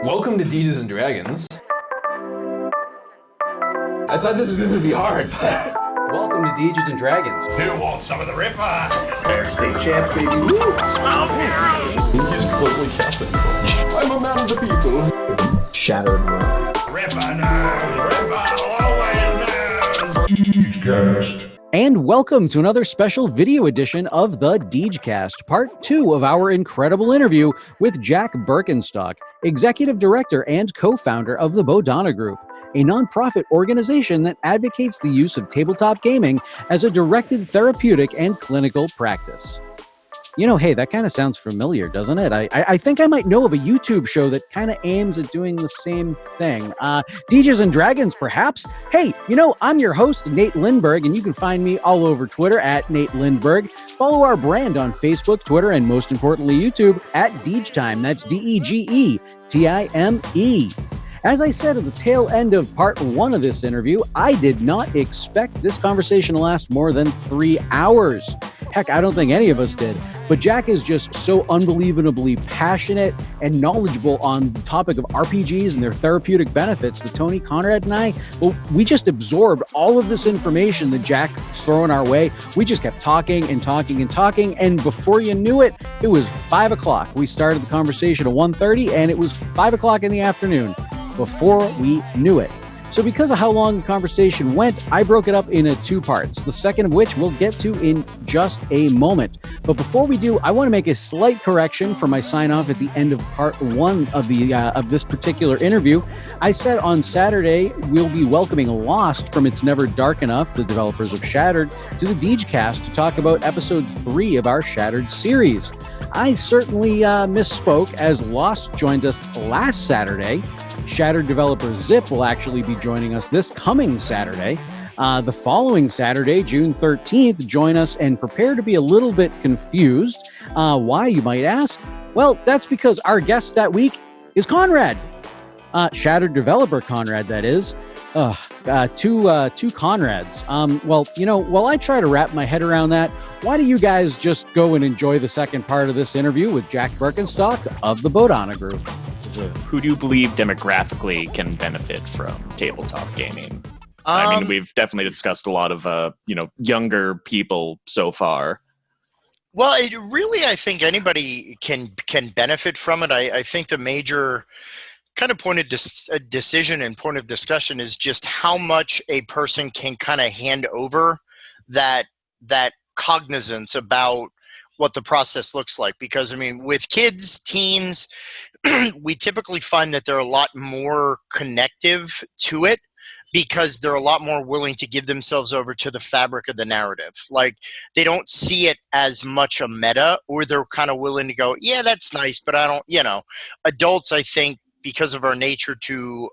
Welcome to Deges and Dragons. I thought this was going to be hard, but... Welcome to Deges and Dragons. Who wants some of the Ripper? They're state champs, baby. Woo! He's completely captain. I'm a man of the people. Shattered world. Ripper knows. Ripper always knows. Degecast. And welcome to another special video edition of the Degecast, part 2 of our incredible interview with Jack Berkenstock, Executive Director and co-founder of the Bodhana Group, a nonprofit organization that advocates the use of tabletop gaming as a directed therapeutic and clinical practice. You know, hey, that kind of sounds familiar, doesn't it? I think I might know of a YouTube show that kind of aims at doing the same thing. Deges and Dragons, perhaps? Hey, you know, I'm your host, Nate Lindberg, and you can find me all over Twitter at Nate Lindberg. Follow our brand on Facebook, Twitter, and most importantly, YouTube at Degetime. That's Degetime. As I said at the tail end of part 1 of this interview, I did not expect this conversation to last more than 3 hours. Heck, I don't think any of us did. But Jack is just so unbelievably passionate and knowledgeable on the topic of RPGs and their therapeutic benefits that Tony, Conrad, and I, well, we just absorbed all of this information that Jack was throwing our way. We just kept talking and talking and talking, and before you knew it, it was 5 o'clock. We started the conversation at 1:30, and it was 5 o'clock in the afternoon before we knew it. So because of how long the conversation went, I broke it up into 2 parts, the second of which we'll get to in just a moment. But before we do, I want to make a slight correction for my sign-off at the end of part 1 of this particular interview. I said on Saturday we'll be welcoming Lost from It's Never Dark Enough, the developers of Shattered, to the Degecast to talk about episode 3 of our Shattered series. I certainly misspoke, as Lost joined us last Saturday. Shattered developer Zip will actually be joining us this coming Saturday. The following Saturday, June 13th, join us and prepare to be a little bit confused. Why, you might ask? Well, that's because our guest that week is Conrad. Shattered developer Conrad, that is. Two Conrads. Well, you know, while I try to wrap my head around that, why don't you guys just go and enjoy the second part of this interview with Jack Berkenstock of the Bodhana Group. Who do you believe demographically can benefit from tabletop gaming? I mean, we've definitely discussed a lot of, younger people so far. Well, I think anybody can benefit from it. I think the major kind of point of decision and point of discussion is just how much a person can kind of hand over that cognizance about what the process looks like. Because, I mean, with kids, teens, we typically find that they're a lot more connective to it because they're a lot more willing to give themselves over to the fabric of the narrative. Like, they don't see it as much a meta, or they're kind of willing to go, yeah, that's nice, but I don't, Adults, I think, because of our nature to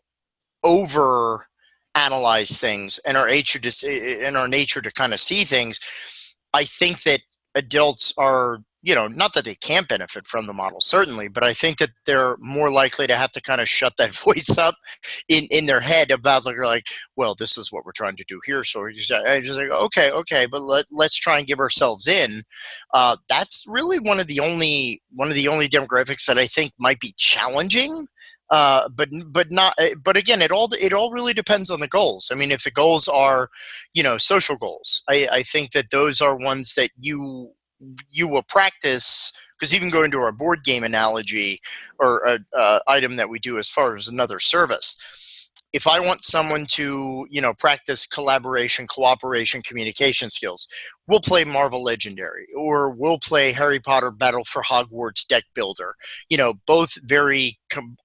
over analyze things and our nature to kind of see things, I think that adults are, not that they can't benefit from the model, certainly, but I think that they're more likely to have to kind of shut that voice up in their head about like, well, this is what we're trying to do here. So I just like, okay, but let's try and give ourselves in. That's really one of the only demographics that I think might be challenging. But again, it all really depends on the goals. I mean, if the goals are, social goals, I think that those are ones that you will practice, because even going to our board game analogy or item that we do as far as another service, if I want someone to, practice collaboration, cooperation, communication skills, we'll play Marvel Legendary, or we'll play Harry Potter Battle for Hogwarts Deck Builder. Both very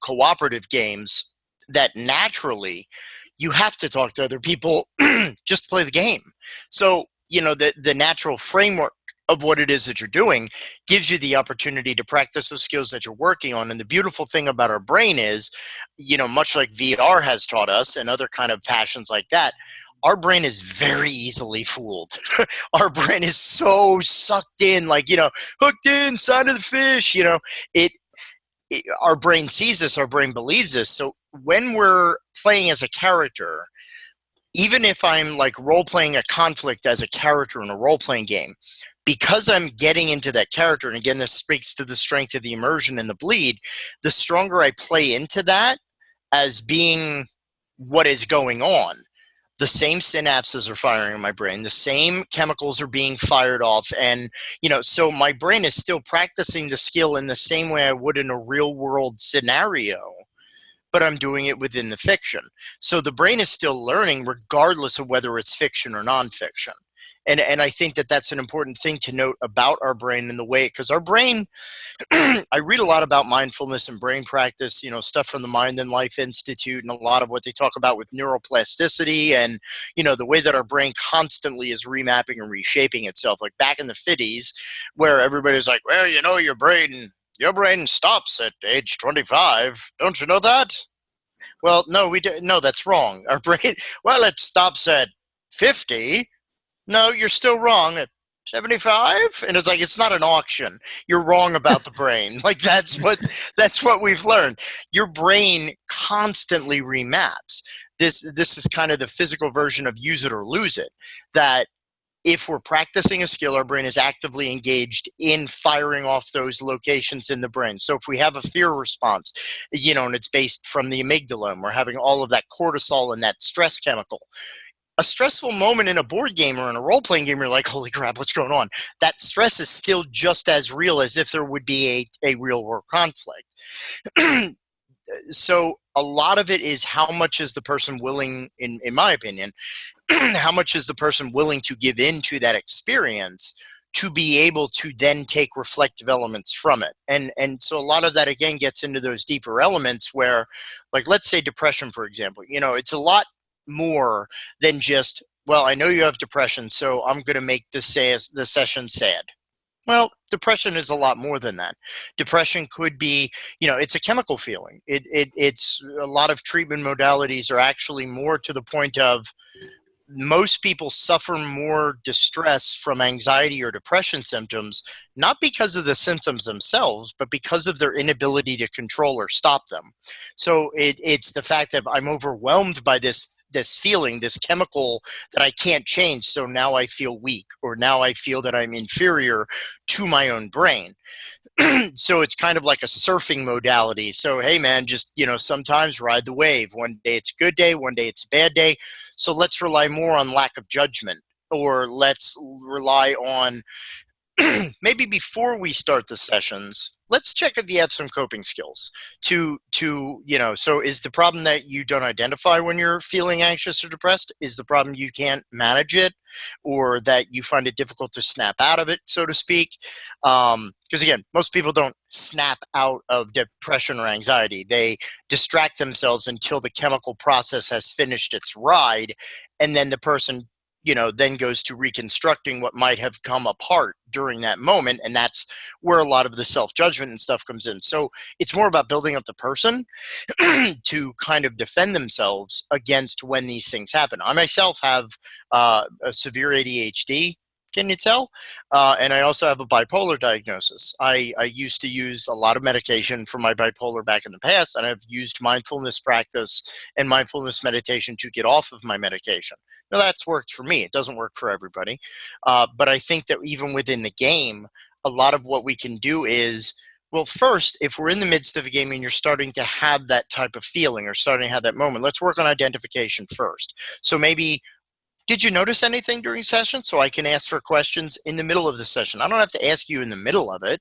cooperative games that naturally you have to talk to other people just to play the game. So, the natural framework of what it is that you're doing gives you the opportunity to practice those skills that you're working on. And the beautiful thing about our brain is, much like VR has taught us and other kind of passions like that, our brain is very easily fooled. Our brain is so sucked in, hooked inside of the fish, our brain sees this, our brain believes this. So when we're playing as a character, even if I'm like role-playing a conflict as a character in a role-playing game, because I'm getting into that character, and again, this speaks to the strength of the immersion and the bleed, the stronger I play into that as being what is going on. The same synapses are firing in my brain. The same chemicals are being fired off. And, so my brain is still practicing the skill in the same way I would in a real world scenario, but I'm doing it within the fiction. So the brain is still learning regardless of whether it's fiction or nonfiction. And I think that that's an important thing to note about our brain in the way, because our brain, I read a lot about mindfulness and brain practice, stuff from the Mind and Life Institute and a lot of what they talk about with neuroplasticity and, the way that our brain constantly is remapping and reshaping itself. Like back in the 50s, where everybody's like, well, your brain stops at age 25. Don't you know that? Well, no, no, that's wrong. Our brain, well, it stops at 50. No, you're still wrong at 75. And it's like, it's not an auction. You're wrong about the brain. Like that's what we've learned. Your brain constantly remaps. This is kind of the physical version of use it or lose it. That if we're practicing a skill, our brain is actively engaged in firing off those locations in the brain. So if we have a fear response, and it's based from the amygdala, and we're having all of that cortisol and that stress chemical. A stressful moment in a board game or in a role-playing game, you're like, holy crap, what's going on? That stress is still just as real as if there would be a real-world conflict. So a lot of it is how much is the person willing, in my opinion, how much is the person willing to give into that experience to be able to then take reflective elements from it. And so a lot of that, again, gets into those deeper elements where, like, let's say depression, for example. It's a lot more than just, well, I know you have depression, so I'm going to make the session sad. Well, depression is a lot more than that. Depression could be, it's a chemical feeling. It's a lot of treatment modalities are actually more to the point of most people suffer more distress from anxiety or depression symptoms, not because of the symptoms themselves, but because of their inability to control or stop them. So it's the fact that I'm overwhelmed by this feeling, this chemical that I can't change. So now I feel weak, or now I feel that I'm inferior to my own brain. So it's kind of like a surfing modality. So, hey man, just, sometimes ride the wave. One day it's a good day, one day it's a bad day. So let's rely more on lack of judgment, or let's rely on maybe before we start the sessions, let's check if you have some coping skills so is the problem that you don't identify when you're feeling anxious or depressed? Is the problem you can't manage it, or that you find it difficult to snap out of it, so to speak? Because again, most people don't snap out of depression or anxiety. They distract themselves until the chemical process has finished its ride, and then the person then goes to reconstructing what might have come apart during that moment. And that's where a lot of the self-judgment and stuff comes in. So it's more about building up the person to kind of defend themselves against when these things happen. I myself have a severe ADHD, can you tell? And I also have a bipolar diagnosis. I used to use a lot of medication for my bipolar back in the past, and I've used mindfulness practice and mindfulness meditation to get off of my medication. Now, that's worked for me. It doesn't work for everybody. But I think that even within the game, a lot of what we can do is, well, first, if we're in the midst of a game and you're starting to have that type of feeling or starting to have that moment, let's work on identification first. So maybe, did you notice anything during session? So I can ask for questions in the middle of the session. I don't have to ask you in the middle of it,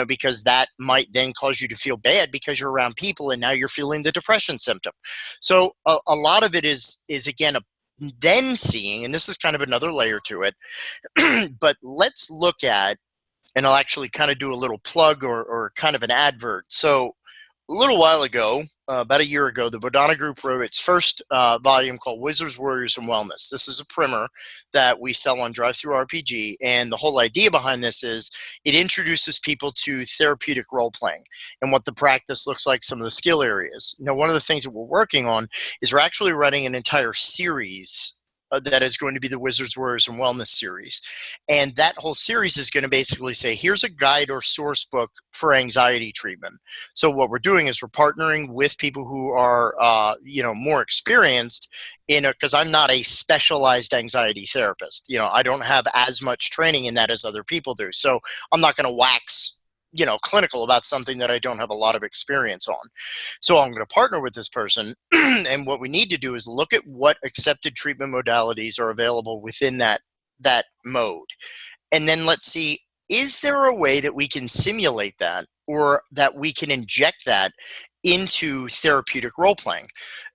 because that might then cause you to feel bad because you're around people and now you're feeling the depression symptom. So a lot of it is again, then seeing, and this is kind of another layer to it, but let's look at, and I'll actually kind of do a little plug or kind of an advert. So a little while ago, about a year ago, the Bodhana group wrote its first volume called Wizards, Warriors, and Wellness. This is a primer that we sell on Drive-Thru RPG, and the whole idea behind this is it introduces people to therapeutic role-playing and what the practice looks like, some of the skill areas. Now, one of the things that we're working on is we're actually writing an entire series that is going to be the Wizards, Warriors, and Wellness series. And that whole series is going to basically say, here's a guide or source book for anxiety treatment. So what we're doing is we're partnering with people who are, more experienced because I'm not a specialized anxiety therapist. I don't have as much training in that as other people do. So I'm not going to wax clinical about something that I don't have a lot of experience on. So I'm going to partner with this person. And what we need to do is look at what accepted treatment modalities are available within that mode. And then let's see, is there a way that we can simulate that or that we can inject that into therapeutic role playing?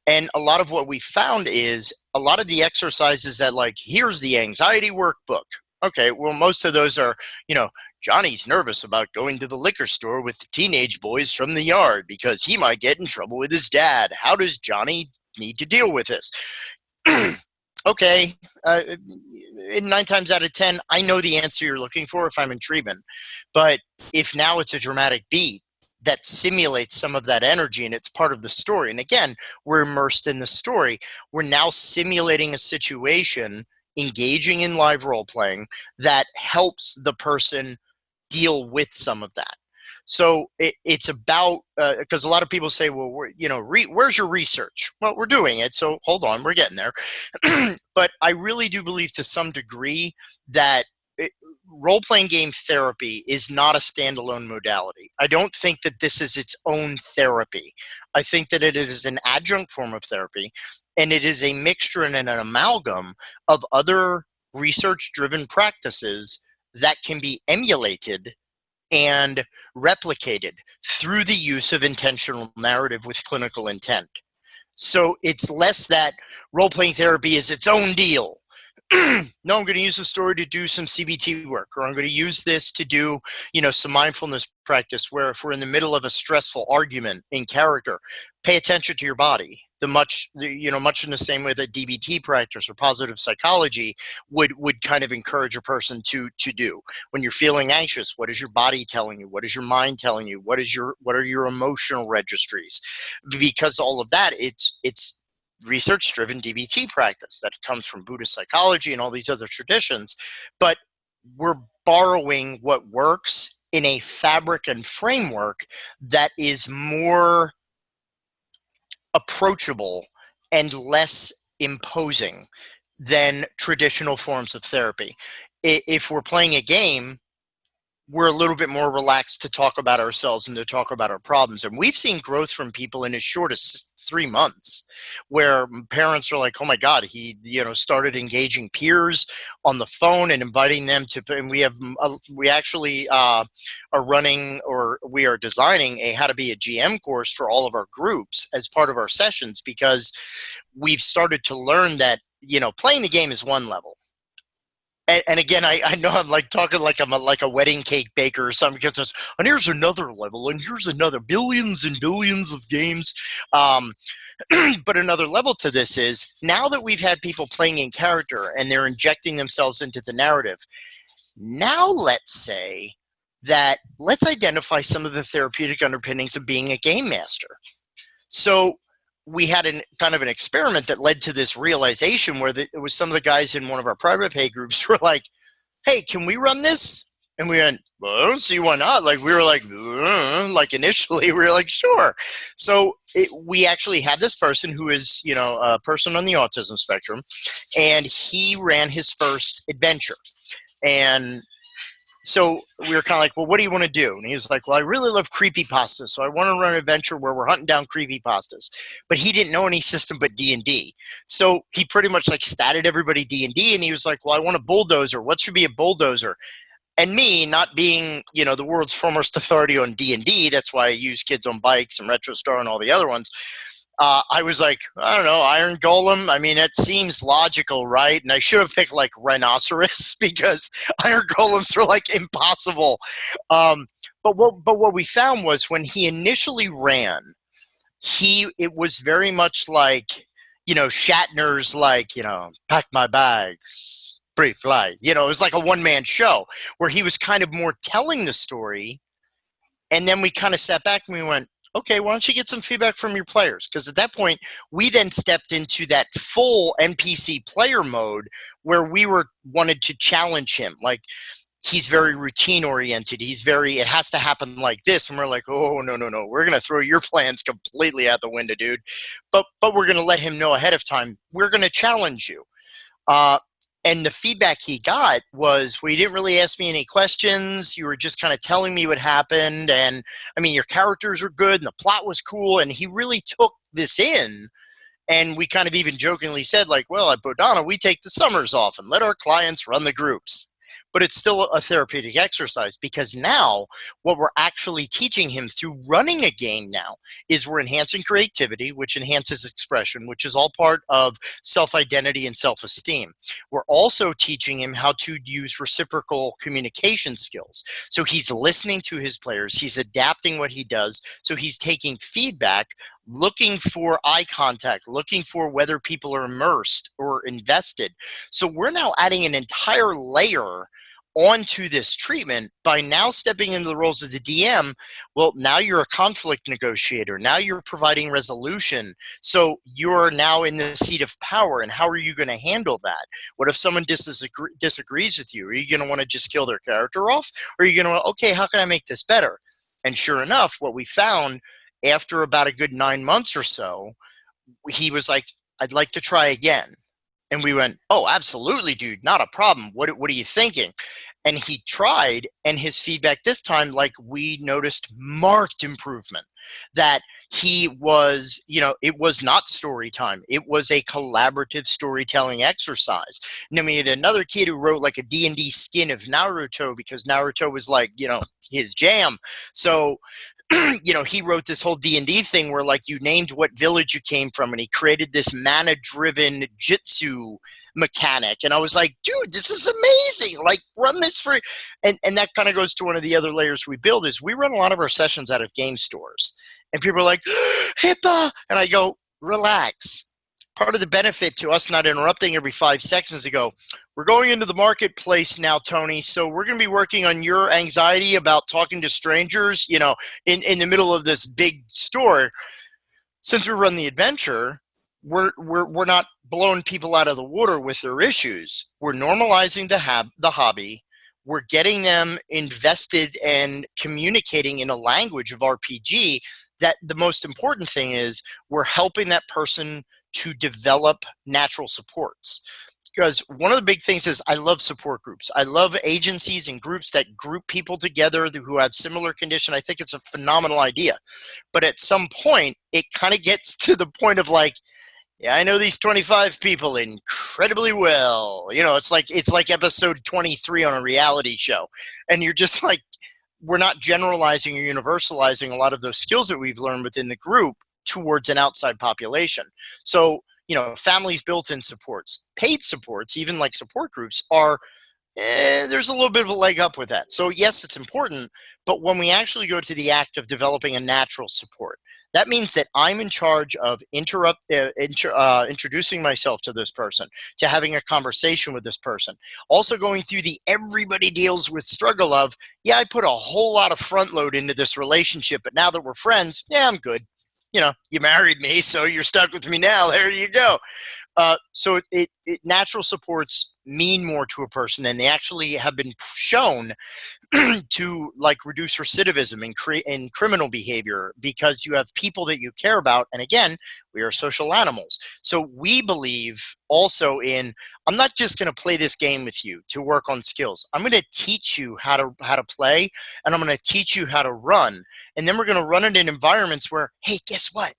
And a lot of what we found is a lot of the exercises that here's the anxiety workbook. Okay, well, most of those are, Johnny's nervous about going to the liquor store with the teenage boys from the yard because he might get in trouble with his dad. How does Johnny need to deal with this? Okay, 9 times out of 10, I know the answer you're looking for if I'm in treatment. But if now it's a dramatic beat that simulates some of that energy and it's part of the story, and again, we're immersed in the story, we're now simulating a situation, engaging in live role playing that helps the person deal with some of that. So it's about, because a lot of people say, well, where's your research? Well, we're doing it. So hold on, we're getting there. But I really do believe to some degree that role-playing game therapy is not a standalone modality. I don't think that this is its own therapy. I think that it is an adjunct form of therapy, and it is a mixture and an amalgam of other research-driven practices that can be emulated and replicated through the use of intentional narrative with clinical intent. So it's less that role-playing therapy is its own deal. No, I'm going to use the story to do some CBT work, or I'm going to use this to do, some mindfulness practice where if we're in the middle of a stressful argument in character, pay attention to your body. Much in the same way that DBT practice or positive psychology would kind of encourage a person to do. When you're feeling anxious, what is your body telling you? What is your mind telling you? What are your emotional registries? Because all of that, it's research-driven DBT practice that comes from Buddhist psychology and all these other traditions, but we're borrowing what works in a fabric and framework that is more approachable and less imposing than traditional forms of therapy. If we're playing a game, we're a little bit more relaxed to talk about ourselves and to talk about our problems. And we've seen growth from people in as short as 3 months, where parents are like, oh my God, he, started engaging peers on the phone and inviting them to, and we actually are running, or we are designing a how to be a GM course for all of our groups as part of our sessions, because we've started to learn that, playing the game is one level. And again, I know I'm talking like I'm a wedding cake baker or something, because it's, and here's another level, and here's another billions and billions of games. But another level to this is, now that we've had people playing in character and they're injecting themselves into the narrative, now let's identify some of the therapeutic underpinnings of being a game master. So we had kind of an experiment that led to this realization where it was some of the guys in one of our private pay groups were like, hey, can we run this? And we went, well, I don't see why not. We were initially, we were like, sure. So we actually had this person who is, a person on the autism spectrum, and he ran his first adventure. And so we were kind of like, well, what do you want to do? And he was like, well, I really love creepypastas, so I want to run an adventure where we're hunting down creepypastas. But he didn't know any system but D&D. So he pretty much statted everybody D&D, and he was like, well, I want a bulldozer. What should be a bulldozer? And me, not being, the world's foremost authority on D&D, that's why I use Kids on Bikes and RetroStar and all the other ones, I was like, I don't know, Iron Golem. I mean, it seems logical, right? And I should have picked Rhinoceros, because Iron Golems are impossible. But what we found was, when he initially ran, it was very much Shatner's pack my bags, pre-flight. It was like a one-man show where he was kind of more telling the story. And then we kind of sat back and we went, okay, why don't you get some feedback from your players? Because at that point, we then stepped into that full NPC player mode where we wanted to challenge him. Like, he's very routine oriented. It has to happen like this. And we're like, oh, no. We're going to throw your plans completely out the window, dude. But we're going to let him know ahead of time. We're going to challenge you. And the feedback he got was, well, you didn't really ask me any questions. You were just kind of telling me what happened. And I mean, your characters were good and the plot was cool. And he really took this in. And we kind of even jokingly said, like, well, at Bodhana, we take the summers off and let our clients run the groups. But it's still a therapeutic exercise, because now what we're actually teaching him through running a game now is we're enhancing creativity, which enhances expression, which is all part of self-identity and self-esteem. We're also teaching him how to use reciprocal communication skills. So he's listening to his players, he's adapting what he does, so he's taking feedback, looking for eye contact, looking for whether people are immersed or invested. So we're now adding an entire layer onto this treatment by now stepping into the roles of the DM. Well, now you're a conflict negotiator. Now you're providing resolution. So you're now in the seat of power. And how are you going to handle that? What if someone disagrees with you? Are you going to want to just kill their character off? Or are you going to, okay, how can I make this better? And sure enough, what we found after about a good 9 months or so, he was like, I'd like to try again. And we went, oh, absolutely, dude, not a problem. What are you thinking? And he tried, and his feedback this time, like, we noticed marked improvement. That he was, it was not story time. It was a collaborative storytelling exercise. And then we had another kid who wrote like a D&D skin of Naruto, because Naruto was like, his jam. So he wrote this whole D&D thing where, like, you named what village you came from, and he created this mana-driven jitsu mechanic. And I was like, dude, this is amazing. Like, run this for... And that kind of goes to one of the other layers we build, is we run a lot of our sessions out of game stores. And people are like, HIPAA! And I go, relax. Part of the benefit to us not interrupting every 5 seconds to go, we're going into the marketplace now, Tony, so we're going to be working on your anxiety about talking to strangers, in the middle of this big store. Since we run the adventure, we're not blowing people out of the water with their issues. We're normalizing the hobby. We're getting them invested and communicating in a language of RPG. That the most important thing is we're helping that person to develop natural supports. Because one of the big things is I love support groups. I love agencies and groups that group people together who have similar condition. I think it's a phenomenal idea. But at some point, it kind of gets to the point of like, yeah, I know these 25 people incredibly well. It's like episode 23 on a reality show. And you're just like, we're not generalizing or universalizing a lot of those skills that we've learned within the group towards an outside population. So, families built-in supports, paid supports, even like support groups are, there's a little bit of a leg up with that. So yes, it's important, but when we actually go to the act of developing a natural support, that means that I'm in charge of introducing myself to this person, to having a conversation with this person. Also going through the everybody deals with struggle of, yeah, I put a whole lot of front load into this relationship, but now that we're friends, yeah, I'm good. You married me, so you're stuck with me now. There you go. So natural supports mean more to a person, and they actually have been shown to like reduce recidivism and criminal behavior, because you have people that you care about. And again, we are social animals. So we believe also in, I'm not just going to play this game with you to work on skills. I'm going to teach you how to play, and I'm going to teach you how to run. And then we're going to run it in environments where, hey, guess what?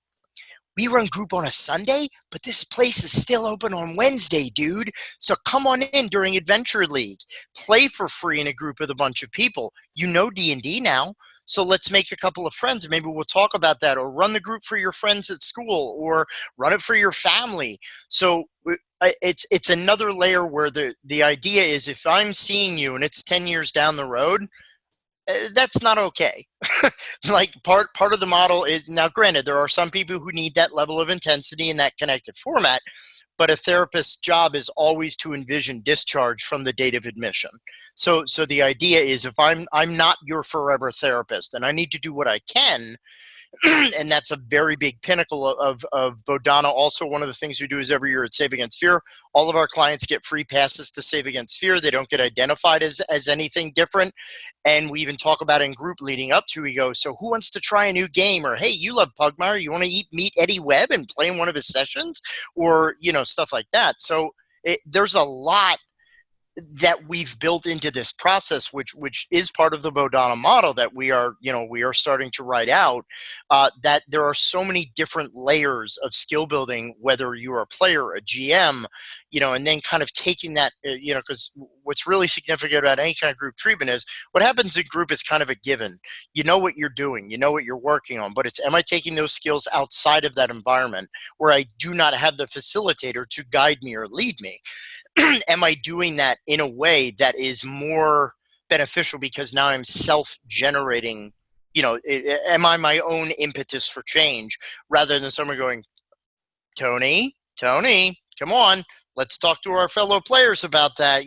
We run group on a Sunday, but this place is still open on Wednesday, dude. So come on in during Adventure League. Play for free in a group with a bunch of people. You know D&D now, so let's make a couple of friends. Maybe we'll talk about that, or run the group for your friends at school, or run it for your family. So it's another layer where the idea is, if I'm seeing you and it's 10 years down the road, that's not okay. Like part of the model is, now granted, there are some people who need that level of intensity in that connected format, but a therapist's job is always to envision discharge from the date of admission. So the idea is, if I'm not your forever therapist, and I need to do what I can, And that's a very big pinnacle of Bodhana. Also, one of the things we do is every year at Save Against Fear, all of our clients get free passes to Save Against Fear. They don't get identified as anything different. And we even talk about in group leading up to, we go, so who wants to try a new game? Or, hey, you love Pugmire, you want to meet Eddie Webb and play in one of his sessions? Or, stuff like that. So there's a lot that we've built into this process, which is part of the Bodhana model that we are starting to write out, that there are so many different layers of skill building, whether you're a player, a GM, and then kind of taking that, because what's really significant about any kind of group treatment is what happens in group is kind of a given. You know what you're doing, you know what you're working on, but it's, am I taking those skills outside of that environment where I do not have the facilitator to guide me or lead me? Am I doing that in a way that is more beneficial because now I'm self-generating, am I my own impetus for change rather than someone going, Tony, come on, let's talk to our fellow players about that.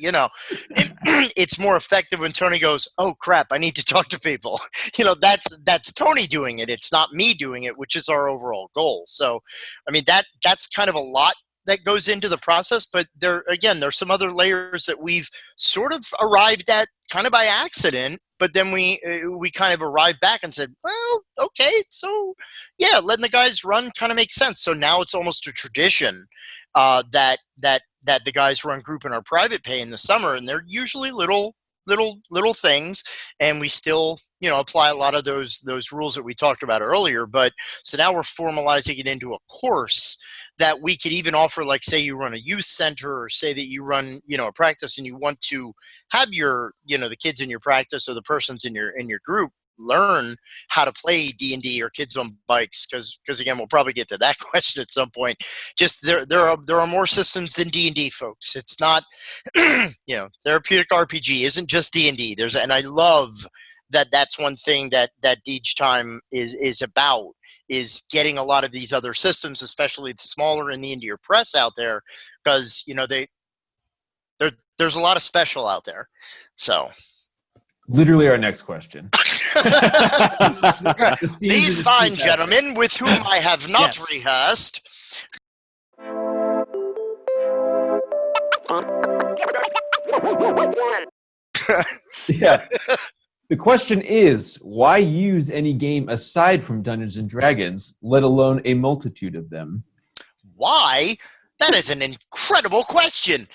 It's more effective when Tony goes, oh crap, I need to talk to people. That's Tony doing it. It's not me doing it, which is our overall goal. So, I mean, that's kind of a lot that goes into the process, but there's some other layers that we've sort of arrived at kind of by accident, but then we kind of arrived back and said, well, okay, so yeah, letting the guys run kind of makes sense. So now it's almost a tradition that the guys run group in our private pay in the summer, and they're usually little things, and we still apply a lot of those rules that we talked about earlier. But so now we're formalizing it into a course that we could even offer, like say you run a youth center, or say that you run a practice and you want to have your the kids in your practice or the persons in your group learn how to play D&D or Kids on Bikes, because again, we'll probably get to that question at some point. Just there are more systems than D&D, folks. It's not therapeutic RPG isn't just D&D. And I love that's one thing that Deej Time is about, is getting a lot of these other systems, especially the smaller in the indie press out there, because there's a lot of special out there. So Literally our next question. These fine gentlemen with whom I have not rehearsed. Yeah. The question is, why use any game aside from Dungeons and Dragons, let alone a multitude of them? Why? That is an incredible question.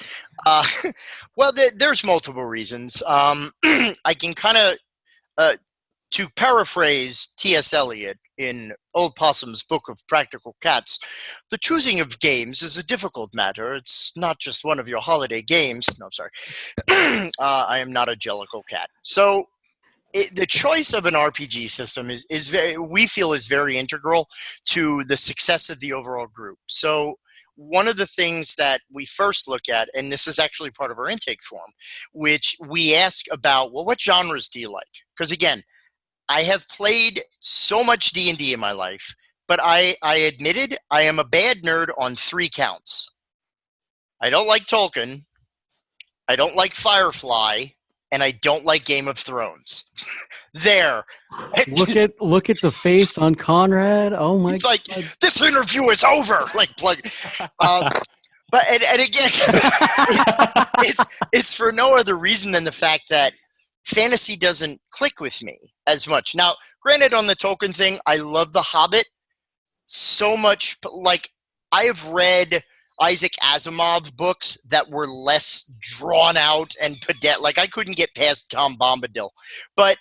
Well, there's multiple reasons. I can kind of, to paraphrase T.S. Eliot in Old Possum's Book of Practical Cats, the choosing of games is a difficult matter. It's not just one of your holiday games. No, I'm sorry. I am not a Jellicle cat. So the choice of an RPG system we feel is very integral to the success of the overall group. So one of the things that we first look at, and this is actually part of our intake form, which we ask about, well, what genres do you like? Because again, I have played so much D&D in my life, but I admitted I am a bad nerd on 3 counts. I don't like Tolkien, I don't like Firefly, and I don't like Game of Thrones. There. Look at the face on Conrad. Oh my He's like, God. This interview is over. Like, plug. But and again, it's for no other reason than the fact that fantasy doesn't click with me as much. Now, granted, on the Tolkien thing, I love The Hobbit so much. Like, I have read Isaac Asimov books that were less drawn out and like I couldn't get past Tom Bombadil. But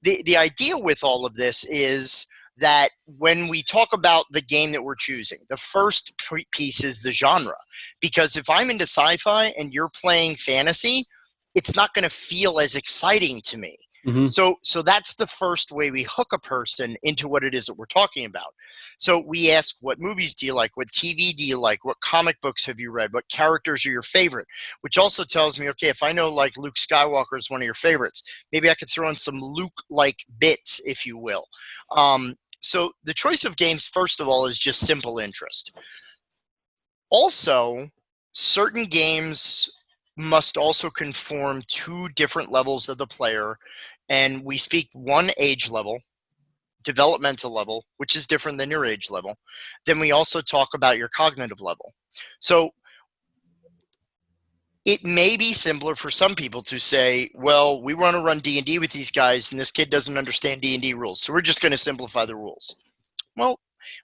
the idea with all of this is that when we talk about the game that we're choosing, the first piece is the genre. Because if I'm into sci-fi and you're playing fantasy, it's not going to feel as exciting to me. Mm-hmm. So that's the first way we hook a person into what it is that we're talking about. So we ask, what movies do you like? What TV do you like? What comic books have you read? What characters are your favorite? Which also tells me, okay, if I know like Luke Skywalker is one of your favorites, maybe I could throw in some Luke-like bits, if you will. So the choice of games, first of all, is just simple interest. Also, certain games must also conform to different levels of the player. And we speak one age level, developmental level, which is different than your age level. Then we also talk about your cognitive level. So it may be simpler for some people to say, well, we want to run D&D with these guys, and this kid doesn't understand D&D rules, so we're just going to simplify the rules. Well,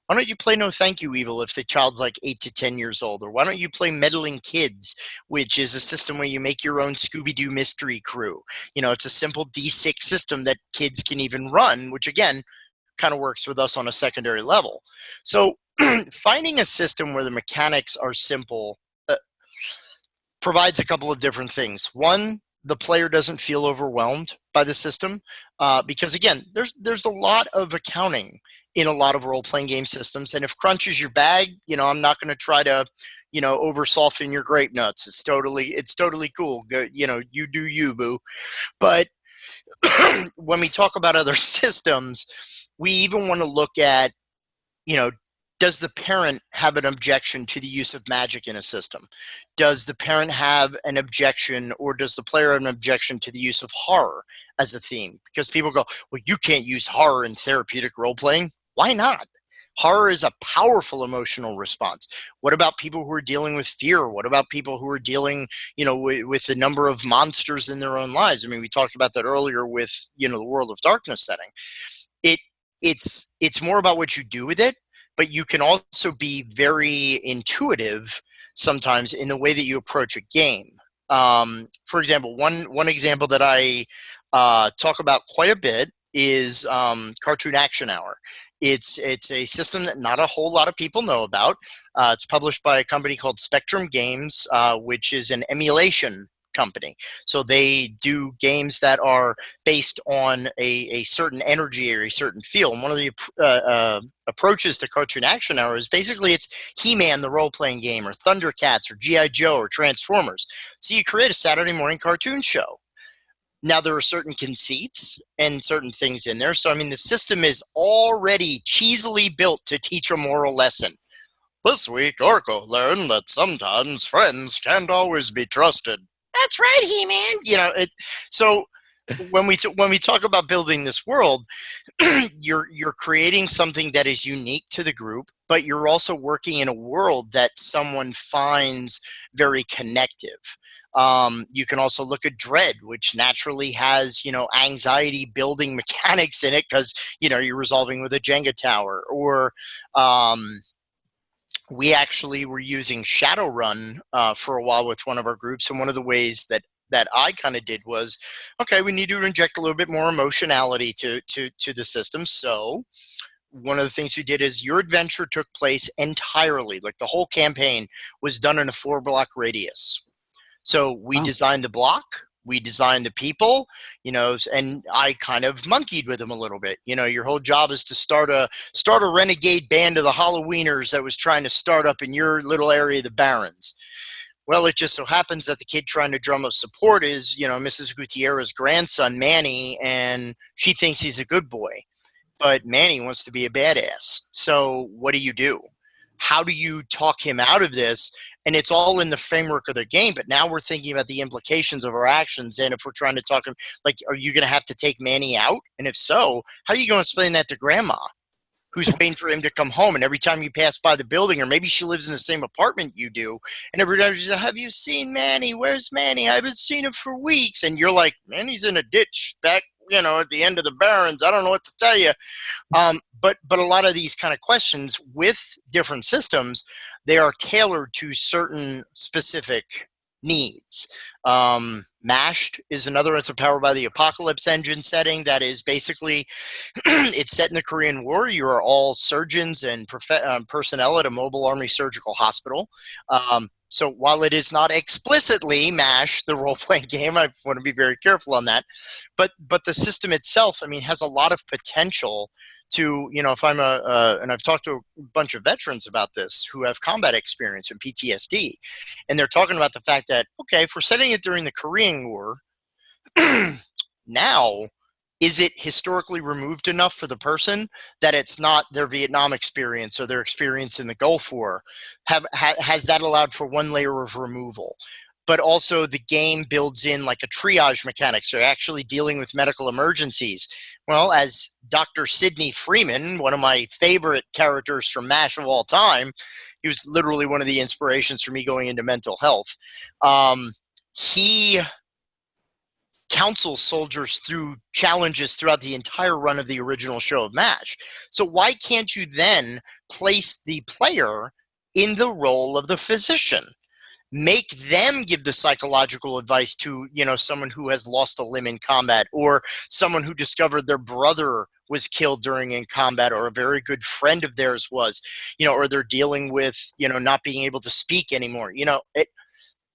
why don't you play No Thank You Evil if the child's like 8 to 10 years old? Or why don't you play Meddling Kids, which is a system where you make your own Scooby-Doo mystery crew? You know, it's a simple D6 system that kids can even run, which again, kind of works with us on a secondary level. So finding a system where the mechanics are simple provides a couple of different things. One, the player doesn't feel overwhelmed by the system because again, there's a lot of accounting in a lot of role-playing game systems. And if crunch is your bag, you know, I'm not going to try to, you know, over soften your grape nuts. It's totally cool. Go, you know, you do you, boo. But when we talk about other systems, we even want to look at, you know, does the parent have an objection to the use of magic in a system? Does the parent have an objection, or does the player have an objection to the use of horror as a theme? Because people go, well, you can't use horror in therapeutic role-playing. Why not? Horror is a powerful emotional response. What about people who are dealing with fear? What about people who are dealing, you know, with the number of monsters in their own lives? I mean, we talked about that earlier with, you know, the World of Darkness setting. It's more about what you do with it, but you can also be very intuitive sometimes in the way that you approach a game. For example, one example that I talk about quite a bit is Cartoon Action Hour. It's a system that not a whole lot of people know about. It's published by a company called Spectrum Games, which is an emulation company. So they do games that are based on a certain energy or a certain feel. And one of the approaches to Cartoon Action Hour is basically it's He-Man, the role-playing game, or Thundercats, or G.I. Joe, or Transformers. So you create a Saturday morning cartoon show. Now, there are certain conceits and certain things in there. So, I mean, the system is already cheesily built to teach a moral lesson. This week, Orko learned that sometimes friends can't always be trusted. That's right, He-Man. You know, so when we talk about building this world, you're creating something that is unique to the group, but you're also working in a world that someone finds very connective. You can also look at Dread, which naturally has, you know, anxiety building mechanics in it because, you know, you're resolving with a Jenga tower. Or we actually were using Shadowrun for a while with one of our groups. And one of the ways that I kind of did was, okay, we need to inject a little bit more emotionality to the system. So one of the things we did is your adventure took place entirely, like the whole campaign was done in a 4-block radius. So we designed the block, we designed the people, you know, and I kind of monkeyed with them a little bit. You know, your whole job is to start a renegade band of the Halloweeners that was trying to start up in your little area of the Barrens. Well, it just so happens that the kid trying to drum up support is, you know, Mrs. Gutierrez's grandson, Manny, and she thinks he's a good boy. But Manny wants to be a badass. So what do? How do you talk him out of this? And it's all in the framework of the game, but now we're thinking about the implications of our actions. And if we're trying to talk him, like, are you going to have to take Manny out? And if so, how are you going to explain that to grandma who's waiting for him to come home? And every time you pass by the building, or maybe she lives in the same apartment you do, and every time she's like, have you seen Manny? Where's Manny? I haven't seen him for weeks. And you're like, Manny's in a ditch back, you know, at the end of the Barrens. I don't know what to tell you. But a lot of these kind of questions with different systems, they are tailored to certain specific needs. Mashed is another. It's a Powered by the Apocalypse engine setting that is basically, it's set in the Korean War. You are all surgeons and personnel at a mobile army surgical hospital. So while it is not explicitly MASH, the role-playing game, I want to be very careful on that. But the system itself, I mean, has a lot of potential to, you know, if I'm and I've talked to a bunch of veterans about this who have combat experience and PTSD, and they're talking about the fact that, okay, if we're setting it during the Korean War, now, is it historically removed enough for the person that it's not their Vietnam experience or their experience in the Gulf War? Has that allowed for one layer of removal? but also the game builds in like a triage mechanic. So you're actually dealing with medical emergencies. Well, as Dr. Sidney Freeman, one of my favorite characters from MASH of all time, he was literally one of the inspirations for me going into mental health. He counsels soldiers through challenges throughout the entire run of the original show of MASH. So why can't you then place the player in the role of the physician? Make them give the psychological advice to, someone who has lost a limb in combat, or someone who discovered their brother was killed during in combat, or a very good friend of theirs was, or they're dealing with, not being able to speak anymore.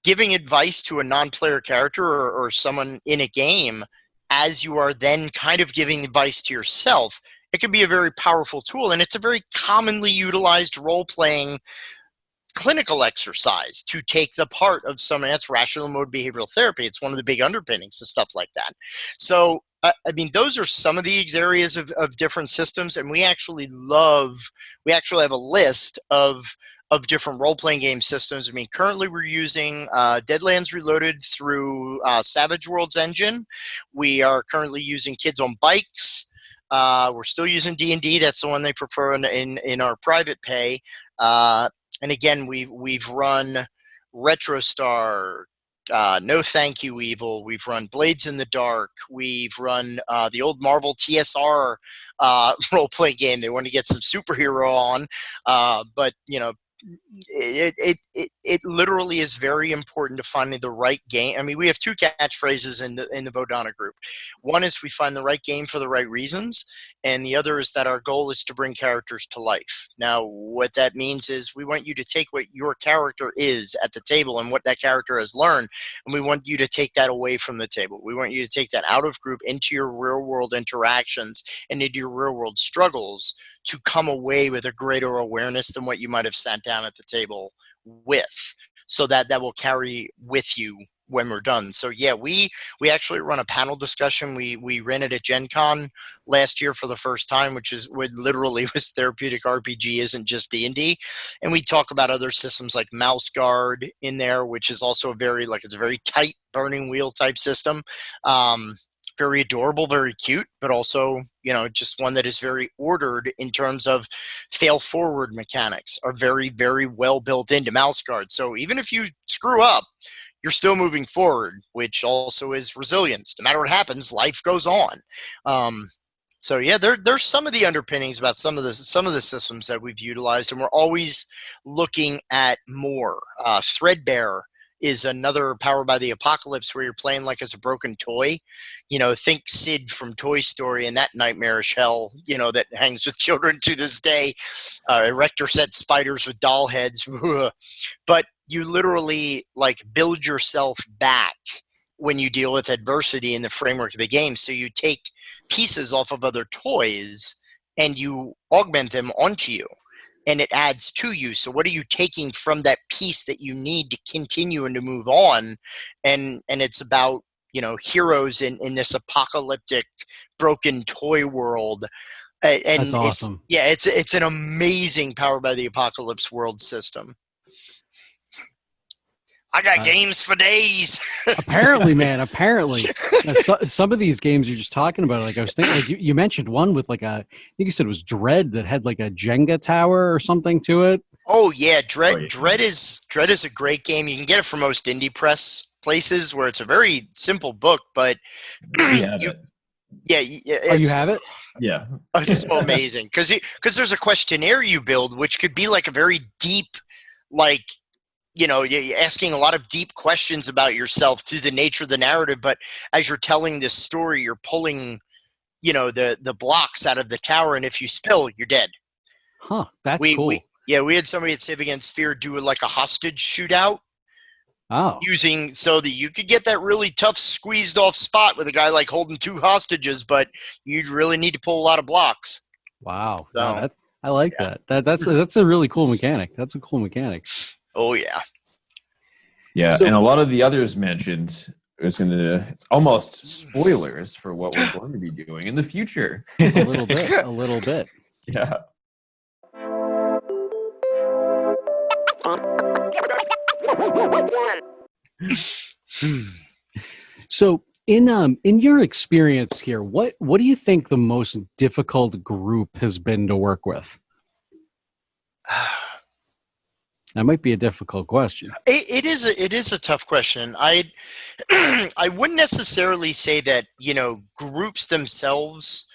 Giving advice to a non-player character or someone in a game as you are then kind of giving advice to yourself, it can be a very powerful tool. And it's a very commonly utilized role-playing clinical exercise to take the part of someone. That's rational mode behavioral therapy. It's one of the big underpinnings of stuff like that. So, those are some of these areas of different systems. And we actually have a list of different role-playing game systems. Currently we're using Deadlands Reloaded through Savage Worlds engine. We are currently using Kids on Bikes. We're still using D&D. That's the one they prefer in our private pay. And again, we've run RetroStar, No Thank You Evil. We've run Blades in the Dark. We've run the old Marvel TSR role-playing game. They want to get some superhero on, but it literally is very important to finding the right game. We have two catchphrases in the Bodhana group. One is we find the right game for the right reasons, and the other is that our goal is to bring characters to life. Now, what that means is we want you to take what your character is at the table and what that character has learned, and we want you to take that away from the table. We want you to take that out of group into your real-world interactions and into your real-world struggles to come away with a greater awareness than what you might have sat down at the table with, so that will carry with you when we're done. So yeah, we actually run a panel discussion. We ran it at Gen Con last year for the first time, which literally was Therapeutic RPG, isn't just D&D. And we talk about other systems like Mouse Guard in there, which is also it's a very tight burning wheel type system. Very adorable, very cute, but also, just one that is very ordered in terms of fail forward mechanics are very, very well built into Mouse Guard. So even if you screw up, you're still moving forward, which also is resilience. No matter what happens, life goes on. So yeah, there's some of the underpinnings about some of the systems that we've utilized, and we're always looking at more. Threadbare is another Powered by the Apocalypse where you're playing like as a broken toy. Think Sid from Toy Story and that nightmarish hell, that hangs with children to this day. Erector set spiders with doll heads. But you literally build yourself back when you deal with adversity in the framework of the game. So you take pieces off of other toys and you augment them onto you, and it adds to you. So what are you taking from that piece that you need to continue and to move on? And it's about, heroes in this apocalyptic broken toy world. And That's awesome. It's an amazing Powered by the Apocalypse world system. I got games for days. Apparently, man. Apparently, some of these games you're just talking about. I was thinking, you mentioned one with I think you said it was Dread that had a Jenga tower or something to it. Oh yeah, Dread. Dread is a great game. You can get it from most indie press places where it's a very simple book, but You have it? Yeah. It's so amazing because there's a questionnaire you build, which could be a very deep, you're asking a lot of deep questions about yourself through the nature of the narrative. But as you're telling this story, you're pulling, the blocks out of the tower. And if you spill, you're dead. Huh. That's cool. We had somebody at Save Against Fear do a hostage shootout. Oh. So that you could get that really tough squeezed off spot with a guy holding two hostages, but you'd really need to pull a lot of blocks. Wow. So, No, I like that. That's a really cool mechanic. That's a cool mechanic. Oh yeah. Yeah, So- and a lot of the others mentioned it's almost spoilers for what we're going to be doing in the future. A little bit. Yeah. So in your experience here, what do you think the most difficult group has been to work with? That might be a difficult question. It is a tough question. I wouldn't necessarily say that, groups themselves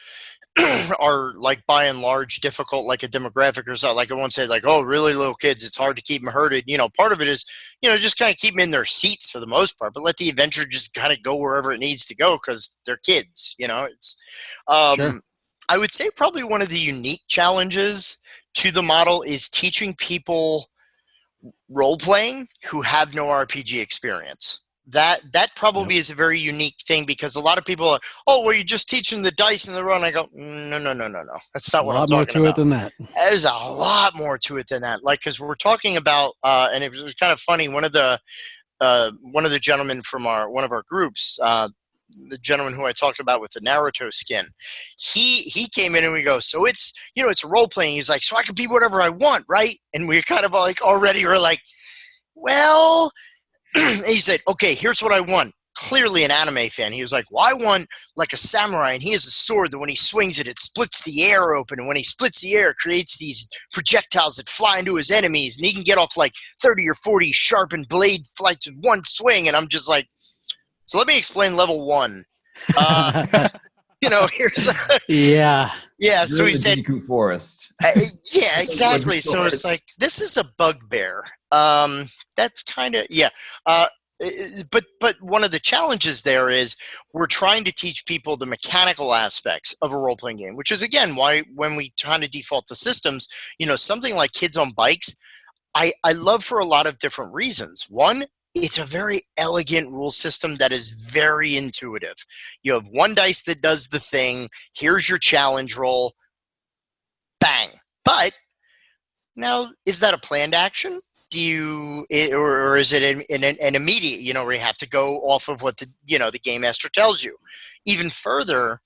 are like by and large difficult, like a demographic or something. Like I won't say like, oh, really little kids, it's hard to keep them herded. Part of it is, just kind of keep them in their seats for the most part, but let the adventure just kind of go wherever it needs to go because they're kids. It's. Sure. I would say probably one of the unique challenges to the model is teaching people role playing who have no RPG experience. That probably is a very unique thing because a lot of people are, oh, well, you're just teaching the dice and the run. I go, no. That's not what I'm talking about. A lot more to it than that. There's a lot more to it than that. Like, because we're talking about, and it was kind of funny. One of the gentlemen from one of our groups, the gentleman who I talked about with the Naruto skin, he came in and we go, so it's role playing. He's like, so I can be whatever I want, right? And we kind of like already were like, well. He said, okay, here's what I want. Clearly an anime fan. He was like, well, I want like a samurai, and he has a sword that when he swings it, it splits the air open. And when he splits the air, it creates these projectiles that fly into his enemies. And he can get off like 30 or 40 sharpened blade flights with one swing. And I'm just like, so let me explain level 1. Here's yeah. Yeah, so he said forest. Yeah, exactly. So it's like, this is a bugbear. That's kind of but one of the challenges there is we're trying to teach people the mechanical aspects of a role-playing game, which is again why when we kind of default to systems, something like Kids on Bikes, I love for a lot of different reasons. One, it's a very elegant rule system that is very intuitive. You have one dice that does the thing. Here's your challenge roll. Bang. But now, is that a planned action? Or is it an immediate, where you have to go off of what the game master tells you? Even further,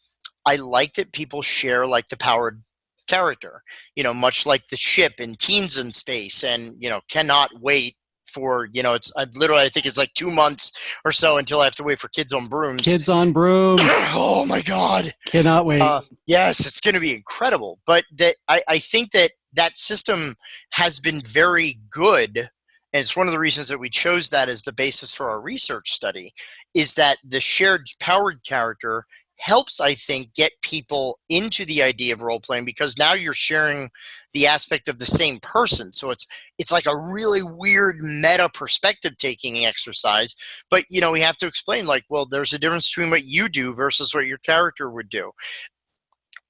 I like that people share like the powered character, much like the ship in Teens in Space, and, cannot wait for, I think it's like 2 months or so until I have to wait for Kids on Brooms. Kids on Brooms. Oh my God. Cannot wait. Yes, it's going to be incredible. But I think that system has been very good. And it's one of the reasons that we chose that as the basis for our research study, is that the shared powered character helps, I think, get people into the idea of role-playing because now you're sharing the aspect of the same person. So it's like a really weird meta perspective-taking exercise. But, we have to explain, like, well, there's a difference between what you do versus what your character would do.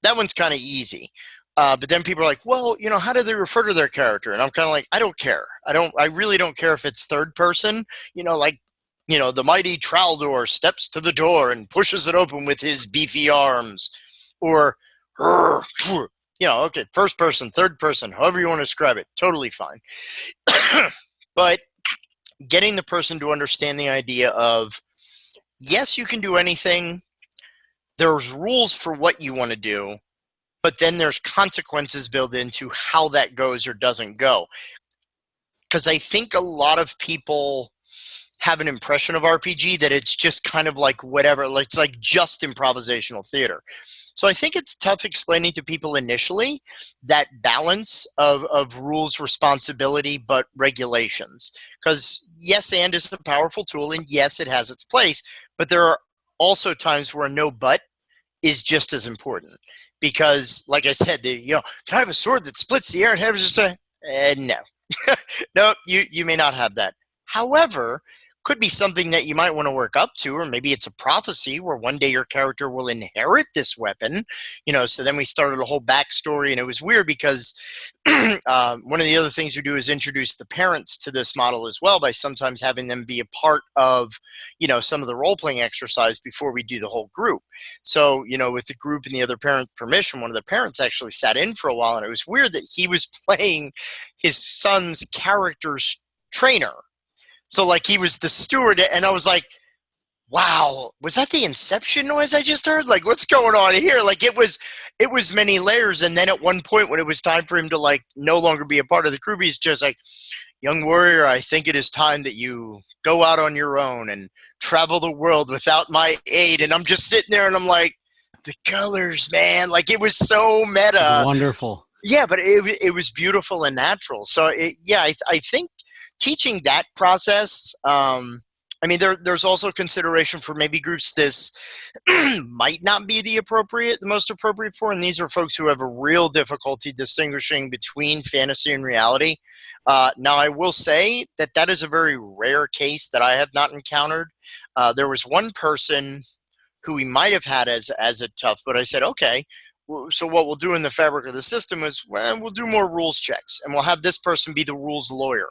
That one's kind of easy. But then people are like, well, how do they refer to their character? And I'm kind of like, I don't care. I really don't care if it's third person, the mighty Traldor steps to the door and pushes it open with his beefy arms, or, okay, first person, third person, however you want to describe it, totally fine. But getting the person to understand the idea of, yes, you can do anything. There's rules for what you want to do, but then there's consequences built into how that goes or doesn't go. Because I think a lot of people have an impression of RPG that it's just kind of like whatever, like it's like just improvisational theater. So I think it's tough explaining to people initially that balance of rules, responsibility, but regulations. Because yes, and is a powerful tool, and yes, it has its place, but there are also times where no but is just as important. Because, like I said, can I have a sword that splits the air? And have just say, no. No, you may not have that. However, could be something that you might want to work up to, or maybe it's a prophecy where one day your character will inherit this weapon, so then we started a whole backstory, and it was weird because one of the other things we do is introduce the parents to this model as well by sometimes having them be a part of, some of the role-playing exercise before we do the whole group. So, with the group and the other parent permission, one of the parents actually sat in for a while, and it was weird that he was playing his son's character's trainer. So, like, he was the steward, and I was like, wow, was that the Inception noise I just heard? Like, what's going on here? Like, it was many layers. And then at one point when it was time for him to like no longer be a part of the group, he's just like, young warrior, I think it is time that you go out on your own and travel the world without my aid. And I'm just sitting there and I'm like, the colors, man. Like, it was so meta. Wonderful. Yeah, but it was beautiful and natural. So, I think teaching that process, I mean, there's also consideration for maybe groups this might not be the most appropriate for, and these are folks who have a real difficulty distinguishing between fantasy and reality. Now, I will say that is a very rare case that I have not encountered. There was one person who we might have had as a tough, but I said, okay, so what we'll do in the fabric of the system is we'll do more rules checks, and we'll have this person be the rules lawyer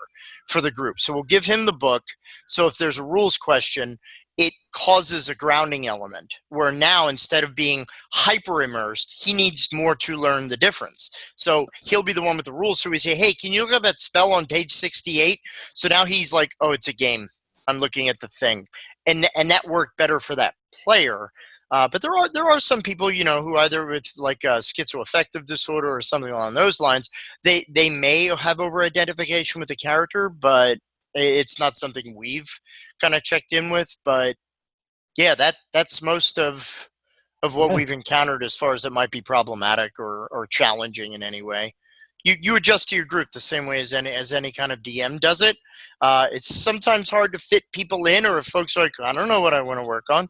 for the group. So we'll give him the book. So if there's a rules question, it causes a grounding element where now instead of being hyper immersed, he needs more to learn the difference. So he'll be the one with the rules. So we say, hey, can you look at that spell on page 68? So now he's like, oh, it's a game. I'm looking at the thing. And that worked better for that player. But there are some people, who either with like a schizoaffective disorder or something along those lines, they may have over-identification with the character, but it's not something we've kind of checked in with. But yeah, that's most of what we've encountered as far as it might be problematic or challenging in any way. You adjust to your group the same way as any kind of DM does it. It's sometimes hard to fit people in, or if folks are like, I don't know what I want to work on.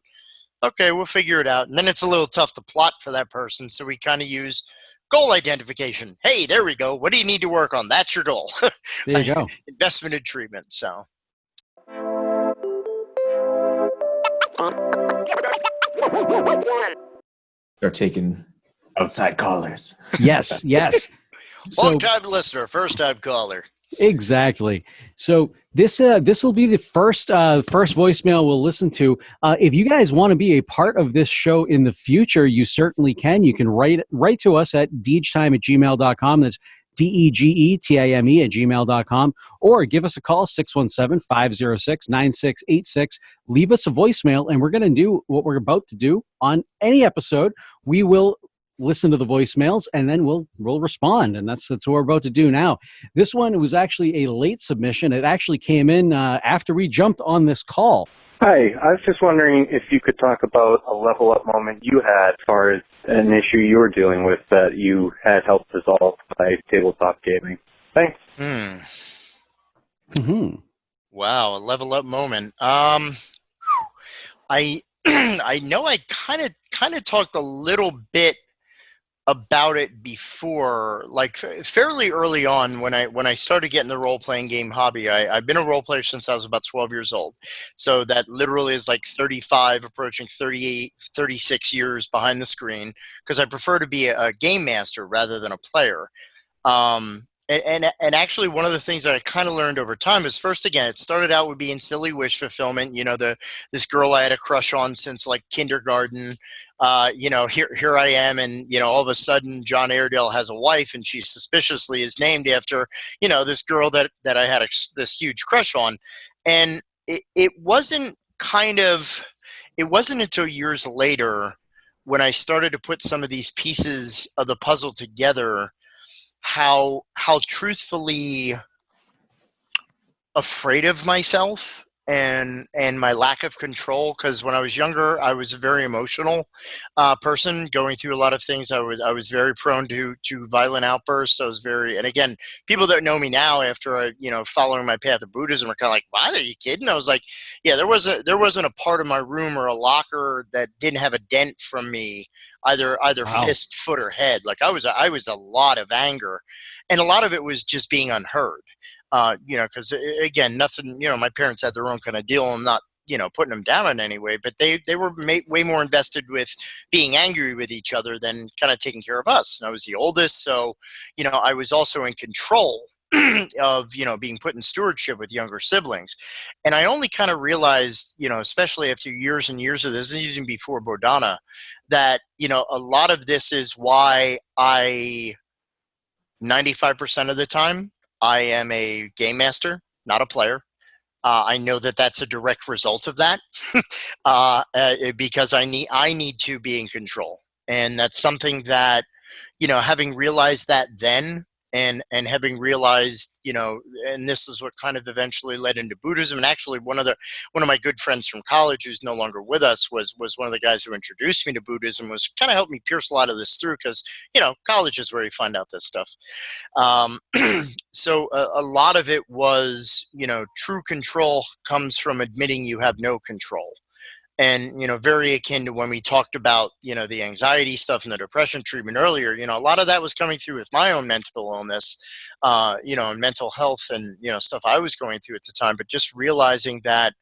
Okay, we'll figure it out. And then it's a little tough to plot for that person. So we kind of use goal identification. Hey, there we go. What do you need to work on? That's your goal. There you go. Investment and treatment. So. They're taking outside callers. Yes, yes. Long time listener, first time caller. Exactly. So this will be the first voicemail we'll listen to. If you guys want to be a part of this show in the future, you certainly can. You can write to us at degetime@gmail.com. That's degetime@gmail.com, or give us a call 617-506-9686. Leave us a voicemail, and we're going to do what we're about to do on any episode. We will listen to the voicemails, and then we'll respond, and that's what we're about to do now. This one was actually a late submission. It actually came in after we jumped on this call. Hi, I was just wondering if you could talk about a level up moment you had as far as an issue you were dealing with that you had helped resolve by tabletop gaming. Thanks. Mm-hmm. Wow, a level up moment. I know I kind of talked a little bit about it before, like fairly early on when I started getting the role-playing game hobby. I've been a role player since I was about 12 years old. So that literally is like 35, approaching 38, 36 years behind the screen, because I prefer to be a game master rather than a player. And actually one of the things that I kind of learned over time is, first, again, it started out with being silly wish fulfillment. This girl I had a crush on since like kindergarten. Here I am, and all of a sudden John Airedale has a wife, and she suspiciously is named after this girl that I had this huge crush on. And it wasn't until years later when I started to put some of these pieces of the puzzle together how truthfully afraid of myself and my lack of control, because when I was younger, I was a very emotional person going through a lot of things. I was very prone to violent outbursts. I was and again, people that know me now after following my path of Buddhism are kind of like, "Why, are you kidding?" I was like, "Yeah, there wasn't a part of my room or a locker that didn't have a dent from me, either Wow. fist, foot, or head. Like I was a lot of anger, and a lot of it was just being unheard." Because again, nothing, my parents had their own kind of deal. I'm not, putting them down in any way, but they were way more invested with being angry with each other than kind of taking care of us. And I was the oldest. So, I was also in control of, being put in stewardship with younger siblings. And I only kind of realized, especially after years and years of this, even before Bodhana, that, a lot of this is why 95% of the time, I am a game master, not a player. I know that that's a direct result of that because I need to be in control. And that's something that, having realized that then, and having realized, and this is what kind of eventually led into Buddhism. And actually one of my good friends from college, who's no longer with us, was one of the guys who introduced me to Buddhism, was kind of helped me pierce a lot of this through, because, college is where you find out this stuff. So a lot of it was, true control comes from admitting you have no control. And, very akin to when we talked about, the anxiety stuff and the depression treatment earlier, a lot of that was coming through with my own mental illness, and mental health and, stuff I was going through at the time. But just realizing that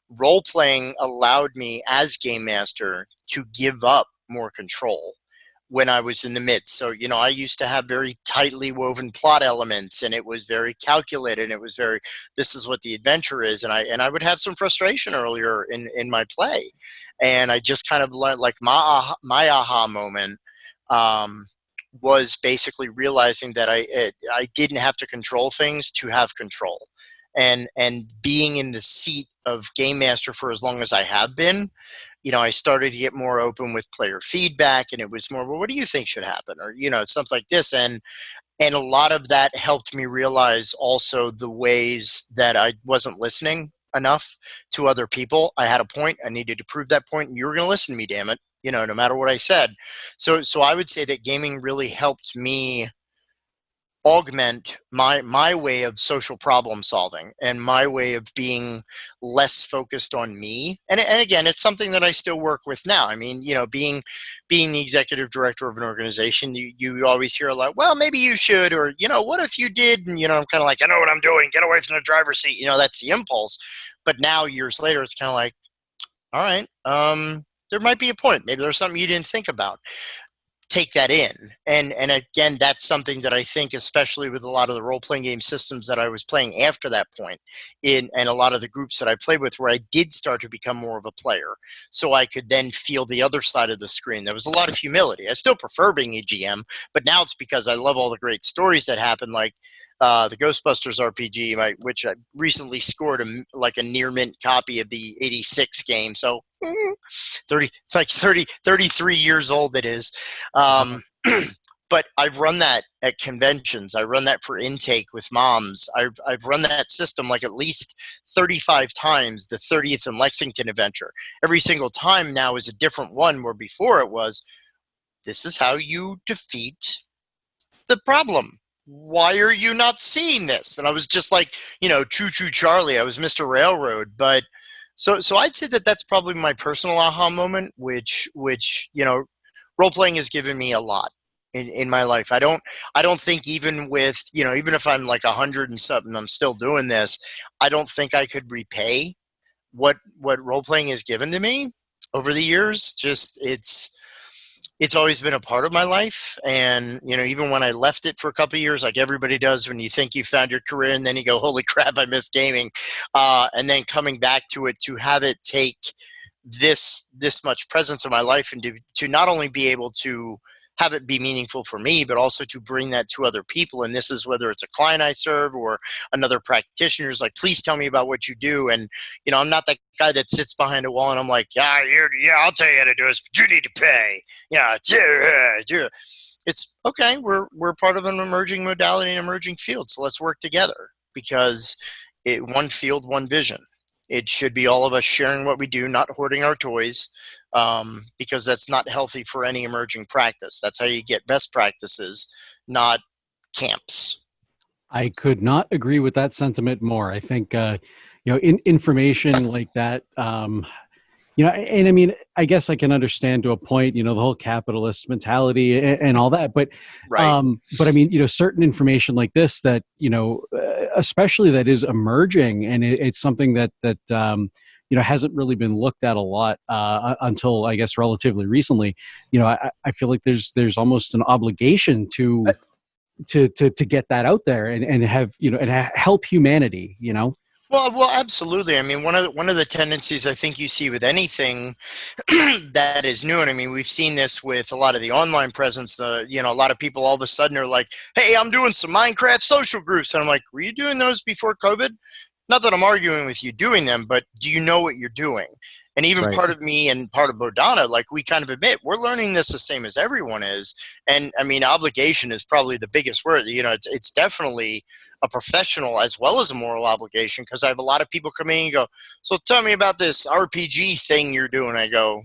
role playing allowed me as game master to give up more control when I was in the midst. So, I used to have very tightly woven plot elements, and it was very calculated. And it was very, this is what the adventure is. And I would have some frustration earlier in my play. And I just kind of like my aha moment was basically realizing that I didn't have to control things to have control. And being in the seat of game master for as long as I have been, I started to get more open with player feedback, and it was more, well, what do you think should happen? Or, something like this. And a lot of that helped me realize also the ways that I wasn't listening enough to other people. I had a point. I needed to prove that point, and you were going to listen to me, damn it, no matter what I said. So I would say that gaming really helped me augment my way of social problem solving and my way of being less focused on me. And again, it's something that I still work with now. I mean, being the executive director of an organization, you always hear a lot, well, maybe you should, or, what if you did? And, I'm kind of like, I know what I'm doing. Get away from the driver's seat. That's the impulse. But now years later, it's kind of like, all right, there might be a point. Maybe there's something you didn't think about. Take that in. And again, that's something that I think, especially with a lot of the role-playing game systems that I was playing after that point, and a lot of the groups that I played with, where I did start to become more of a player, so I could then feel the other side of the screen. There was a lot of humility. I still prefer being a GM, but now it's because I love all the great stories that happen, like the Ghostbusters RPG, which I recently scored a near mint copy of the '86 game. So 33 years old it is. But I've run that at conventions. I run that for intake with moms. I've run that system like at least 35 times, the 30th and Lexington adventure. Every single time now is a different one, where before it was, this is how you defeat the problem. Why are you not seeing this? And I was just like, Choo Choo Charlie. I was Mr. Railroad. But so I'd say that that's probably my personal aha moment, which role-playing has given me a lot in my life. I don't think, even with, even if I'm like 100 and something, I'm still doing this, I don't think I could repay what role-playing has given to me over the years. Just, it's always been a part of my life. And, even when I left it for a couple of years, like everybody does when you think you found your career, and then you go, holy crap, I miss gaming. And then coming back to it, to have it take this much presence in my life, and to not only be able to have it be meaningful for me, but also to bring that to other people. And this is whether it's a client I serve or another practitioner who's like, please tell me about what you do. And, I'm not that guy that sits behind a wall and I'm like, yeah, I'll tell you how to do this, but you need to pay. Yeah. It's okay. We're part of an emerging modality, an emerging field. So let's work together, because one field, one vision. It should be all of us sharing what we do, not hoarding our toys, because that's not healthy for any emerging practice. That's how you get best practices, not camps. I could not agree with that sentiment more. I think, information like that, and I mean, I guess I can understand to a point, the whole capitalist mentality and all that, but, right. But I mean, certain information like this that, especially that is emerging, and it's something that hasn't really been looked at a lot until, I guess, relatively recently. I feel like there's almost an obligation to get that out there and have, and help humanity, Well, absolutely. I mean, one of the tendencies I think you see with anything that is new, and I mean, we've seen this with a lot of the online presence. A lot of people all of a sudden are like, "Hey, I'm doing some Minecraft social groups," and I'm like, "Were you doing those before COVID?" not that I'm arguing with you doing them, but do you know what you're doing? And even part of me and part of Bodhana, like we kind of admit, we're learning this the same as everyone is. And I mean, obligation is probably the biggest word. You know, it's definitely a professional as well as a moral obligation, because I have a lot of people come in and go, so tell me about this RPG thing you're doing. I go,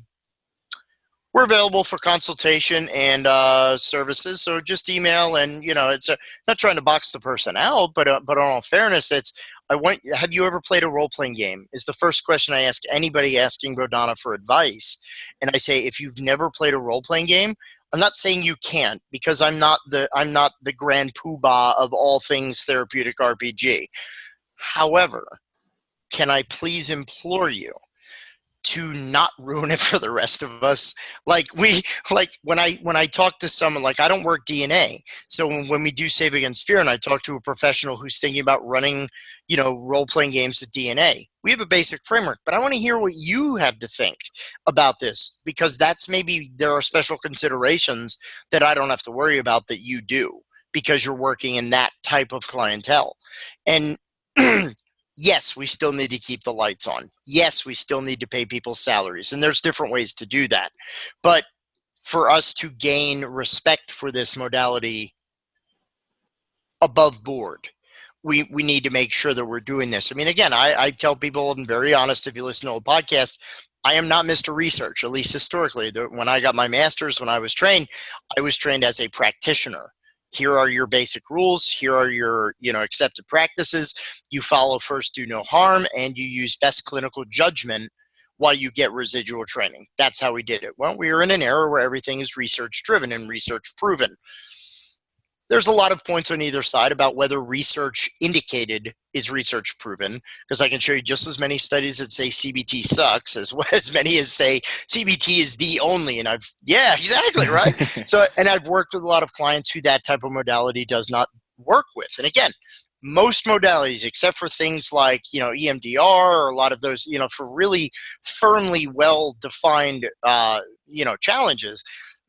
we're available for consultation and services. So just email, and you know, it's not trying to box the person out, but on all fairness, have you ever played a role-playing game? Is the first question I ask anybody asking Bodhana for advice. And I say, if you've never played a role-playing game, I'm not saying you can't, because I'm not the grand poobah of all things therapeutic RPG. However, can I please implore you to not ruin it for the rest of us? Like when I talk to someone, like I don't work DNA, so when we do Save Against Fear and I talk to a professional who's thinking about running, you know, role-playing games with DNA, we have a basic framework, but I want to hear what you have to think about this, because that's maybe there are special considerations that I don't have to worry about that you do, because you're working in that type of clientele. And yes, we still need to keep the lights on. Yes, we still need to pay people's salaries, and there's different ways to do that. But for us to gain respect for this modality above board, we need to make sure that we're doing this. I mean, again, I tell people, I'm very honest, if you listen to a podcast, I am not Mr. Research, at least historically. When I got my master's, when I was trained as a practitioner. Here are your basic rules. Here are your, you know, accepted practices. You follow first, do no harm, and you use best clinical judgment while you get residual training. That's how we did it. Well, we are in an era where everything is research driven and research proven. There's a lot of points on either side about whether research indicated is research proven, because I can show you just as many studies that say CBT sucks as many as say CBT is the only. And yeah, exactly, right? So, and I've worked with a lot of clients who that type of modality does not work with. And again, most modalities, except for things like, you know, EMDR or a lot of those, you know, for really firmly well-defined, you know, challenges,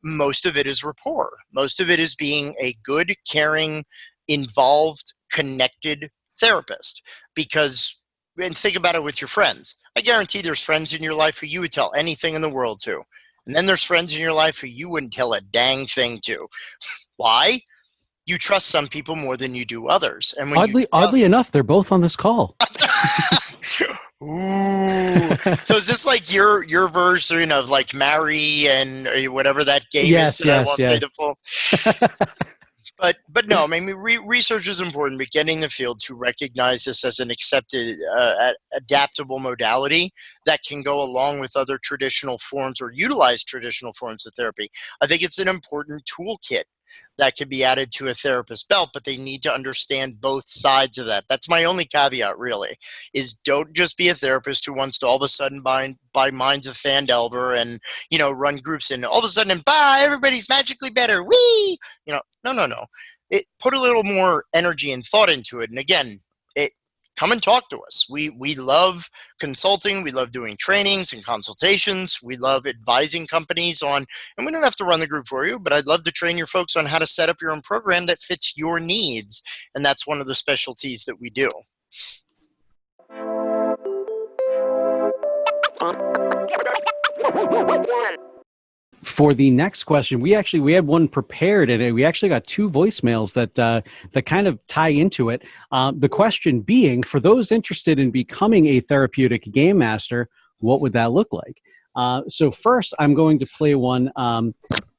most of it is rapport. Most of it is being a good, caring, involved, connected therapist. Because, and think about it with your friends. I guarantee there's friends in your life who you would tell anything in the world to. And then there's friends in your life who you wouldn't tell a dang thing to. Why? You trust some people more than you do others. And when oddly enough, they're both on this call. Ooh. So is this like your version of like Marry and whatever that game is? I won't play the full. But no, I mean, research is important, but getting the field to recognize this as an accepted, adaptable modality that can go along with other traditional forms or utilize traditional forms of therapy. I think it's an important toolkit that can be added to a therapist's belt, but they need to understand both sides of that. That's my only caveat, really, is don't just be a therapist who wants to all of a sudden buy Minds of Fandelver and, you know, run groups and all of a sudden, everybody's magically better. Whee! You know, no. Put a little more energy and thought into it. And again, come and talk to us. We love consulting. We love doing trainings and consultations. We love advising companies on, and we don't have to run the group for you, but I'd love to train your folks on how to set up your own program that fits your needs. And that's one of the specialties that we do. For the next question, we had one prepared, and we actually got two voicemails that kind of tie into it. The question being, for those interested in becoming a therapeutic game master, what would that look like? So first, I'm going to play one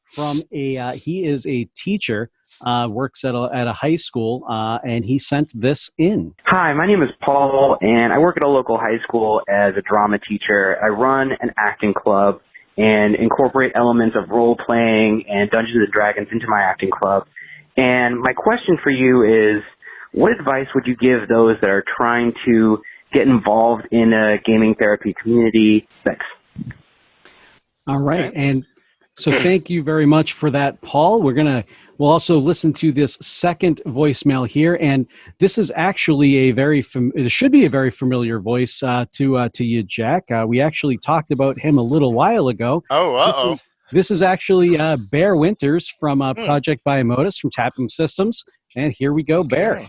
from he is a teacher, works at a high school, and he sent this in. Hi, my name is Paul, and I work at a local high school as a drama teacher. I run an acting club and incorporate elements of role-playing and Dungeons & Dragons into my acting club. And my question for you is, what advice would you give those that are trying to get involved in a gaming therapy community? Thanks. All right. And so thank you very much for that, Paul. We'll also listen to this second voicemail here. And this is actually it should be a very familiar voice to you, Jack. We actually talked about him a little while ago. Oh, uh-oh. This is actually Bear Winters from Project Biomodus from Tapping Systems. And here we go, Bear.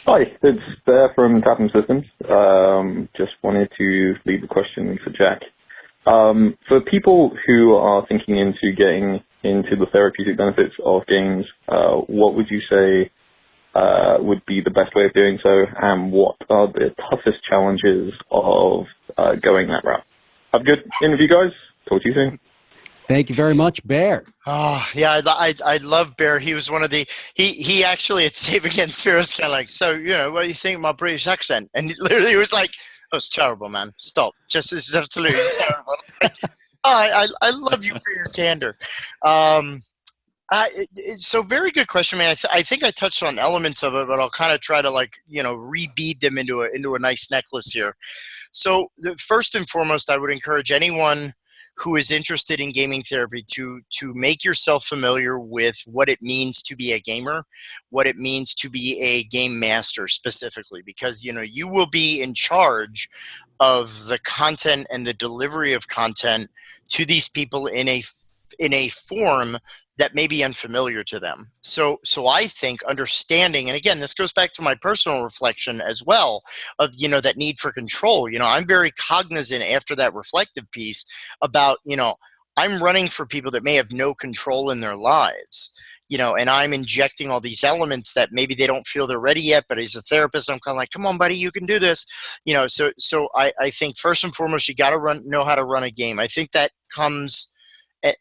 Hi, it's Bear from Tapping Systems. Just wanted to leave a question for Jack. For people who are thinking into getting into the therapeutic benefits of games, what would you say would be the best way of doing so, and what are the toughest challenges of going that route? Have a good interview, guys. Talk to you soon. Thank you very much, Bear. Oh yeah, I love Bear. He was one of the he actually at Save Against Fear was kind of like, so what do you think of my British accent? And he literally was like, oh, it's terrible, man. Stop. Just this is absolutely terrible. Like, I love you for your candor. So very good question, man. I think I touched on elements of it, but I'll kind of try to rebead them into a nice necklace here. So first and foremost, I would encourage anyone who is interested in gaming therapy to make yourself familiar with what it means to be a gamer, what it means to be a game master specifically, because you will be in charge of the content and the delivery of content to these people in a form that may be unfamiliar to them. So I think understanding, and again, this goes back to my personal reflection as well of, that need for control. I'm very cognizant after that reflective piece about, I'm running for people that may have no control in their lives, and I'm injecting all these elements that maybe they don't feel they're ready yet, but as a therapist, I'm kind of like, come on, buddy, you can do this. So I think first and foremost, you got to know how to run a game. I think that comes,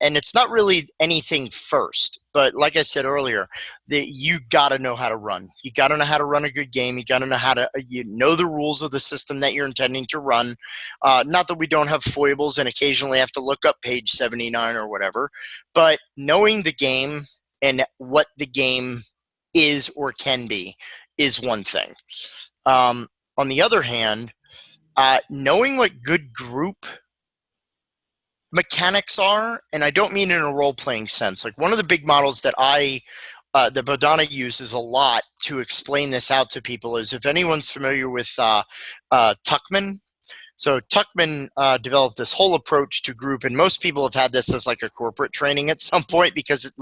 and it's not really anything first, but like I said earlier, you got to know how to run. You got to know how to run a good game. You got to know how to know the rules of the system that you're intending to run. Not that we don't have foibles and occasionally have to look up page 79 or whatever, but knowing the game and what the game is or can be is one thing. On the other hand, knowing what good group mechanics are, and I don't mean in a role-playing sense. Like one of the big models that that Bodhana uses a lot to explain this out to people is, if anyone's familiar with Tuckman. So Tuckman developed this whole approach to group, and most people have had this as like a corporate training at some point, because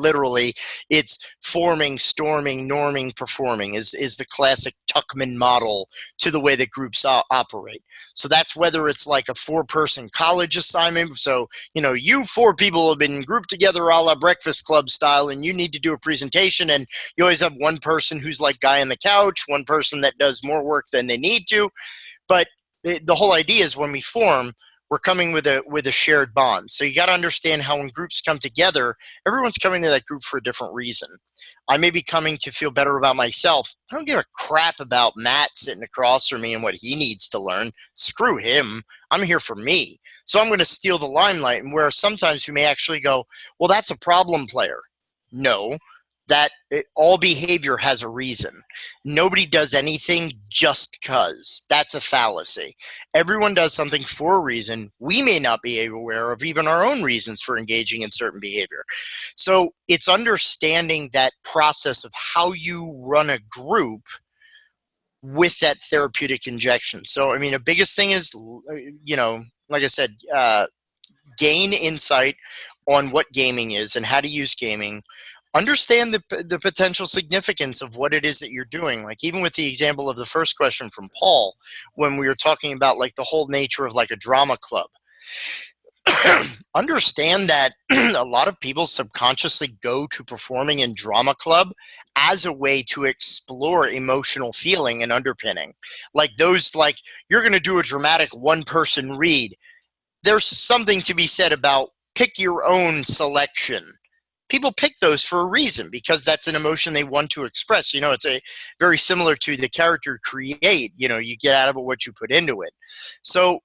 it's forming, storming, norming, performing is the classic Tuckman model to the way that groups operate. So that's whether it's like a 4-person college assignment. So, you 4 people have been grouped together a la Breakfast Club style, and you need to do a presentation, and you always have one person who's like guy on the couch, one person that does more work than they need to. But the whole idea is when we form, we're coming with a shared bond. So you got to understand how when groups come together, everyone's coming to that group for a different reason. I may be coming to feel better about myself. I don't give a crap about Matt sitting across from me and what he needs to learn. Screw him. I'm here for me. So I'm going to steal the limelight, and where sometimes we may actually go, well, that's a problem player. No. All behavior has a reason. Nobody does anything just because. That's a fallacy. Everyone does something for a reason. We may not be aware of even our own reasons for engaging in certain behavior. So it's understanding that process of how you run a group with that therapeutic injection. So, I mean, the biggest thing is, like I said, gain insight on what gaming is and how to use gaming. Understand the potential significance of what it is that you're doing. Like even with the example of the first question from Paul, when we were talking about like the whole nature of like a drama club, understand that a lot of people subconsciously go to performing in drama club as a way to explore emotional feeling and underpinning. Like those, like you're going to do a dramatic 1-person read. There's something to be said about pick your own selection. People pick those for a reason, because that's an emotion they want to express. It's very similar to the character create. You get out of it what you put into it. So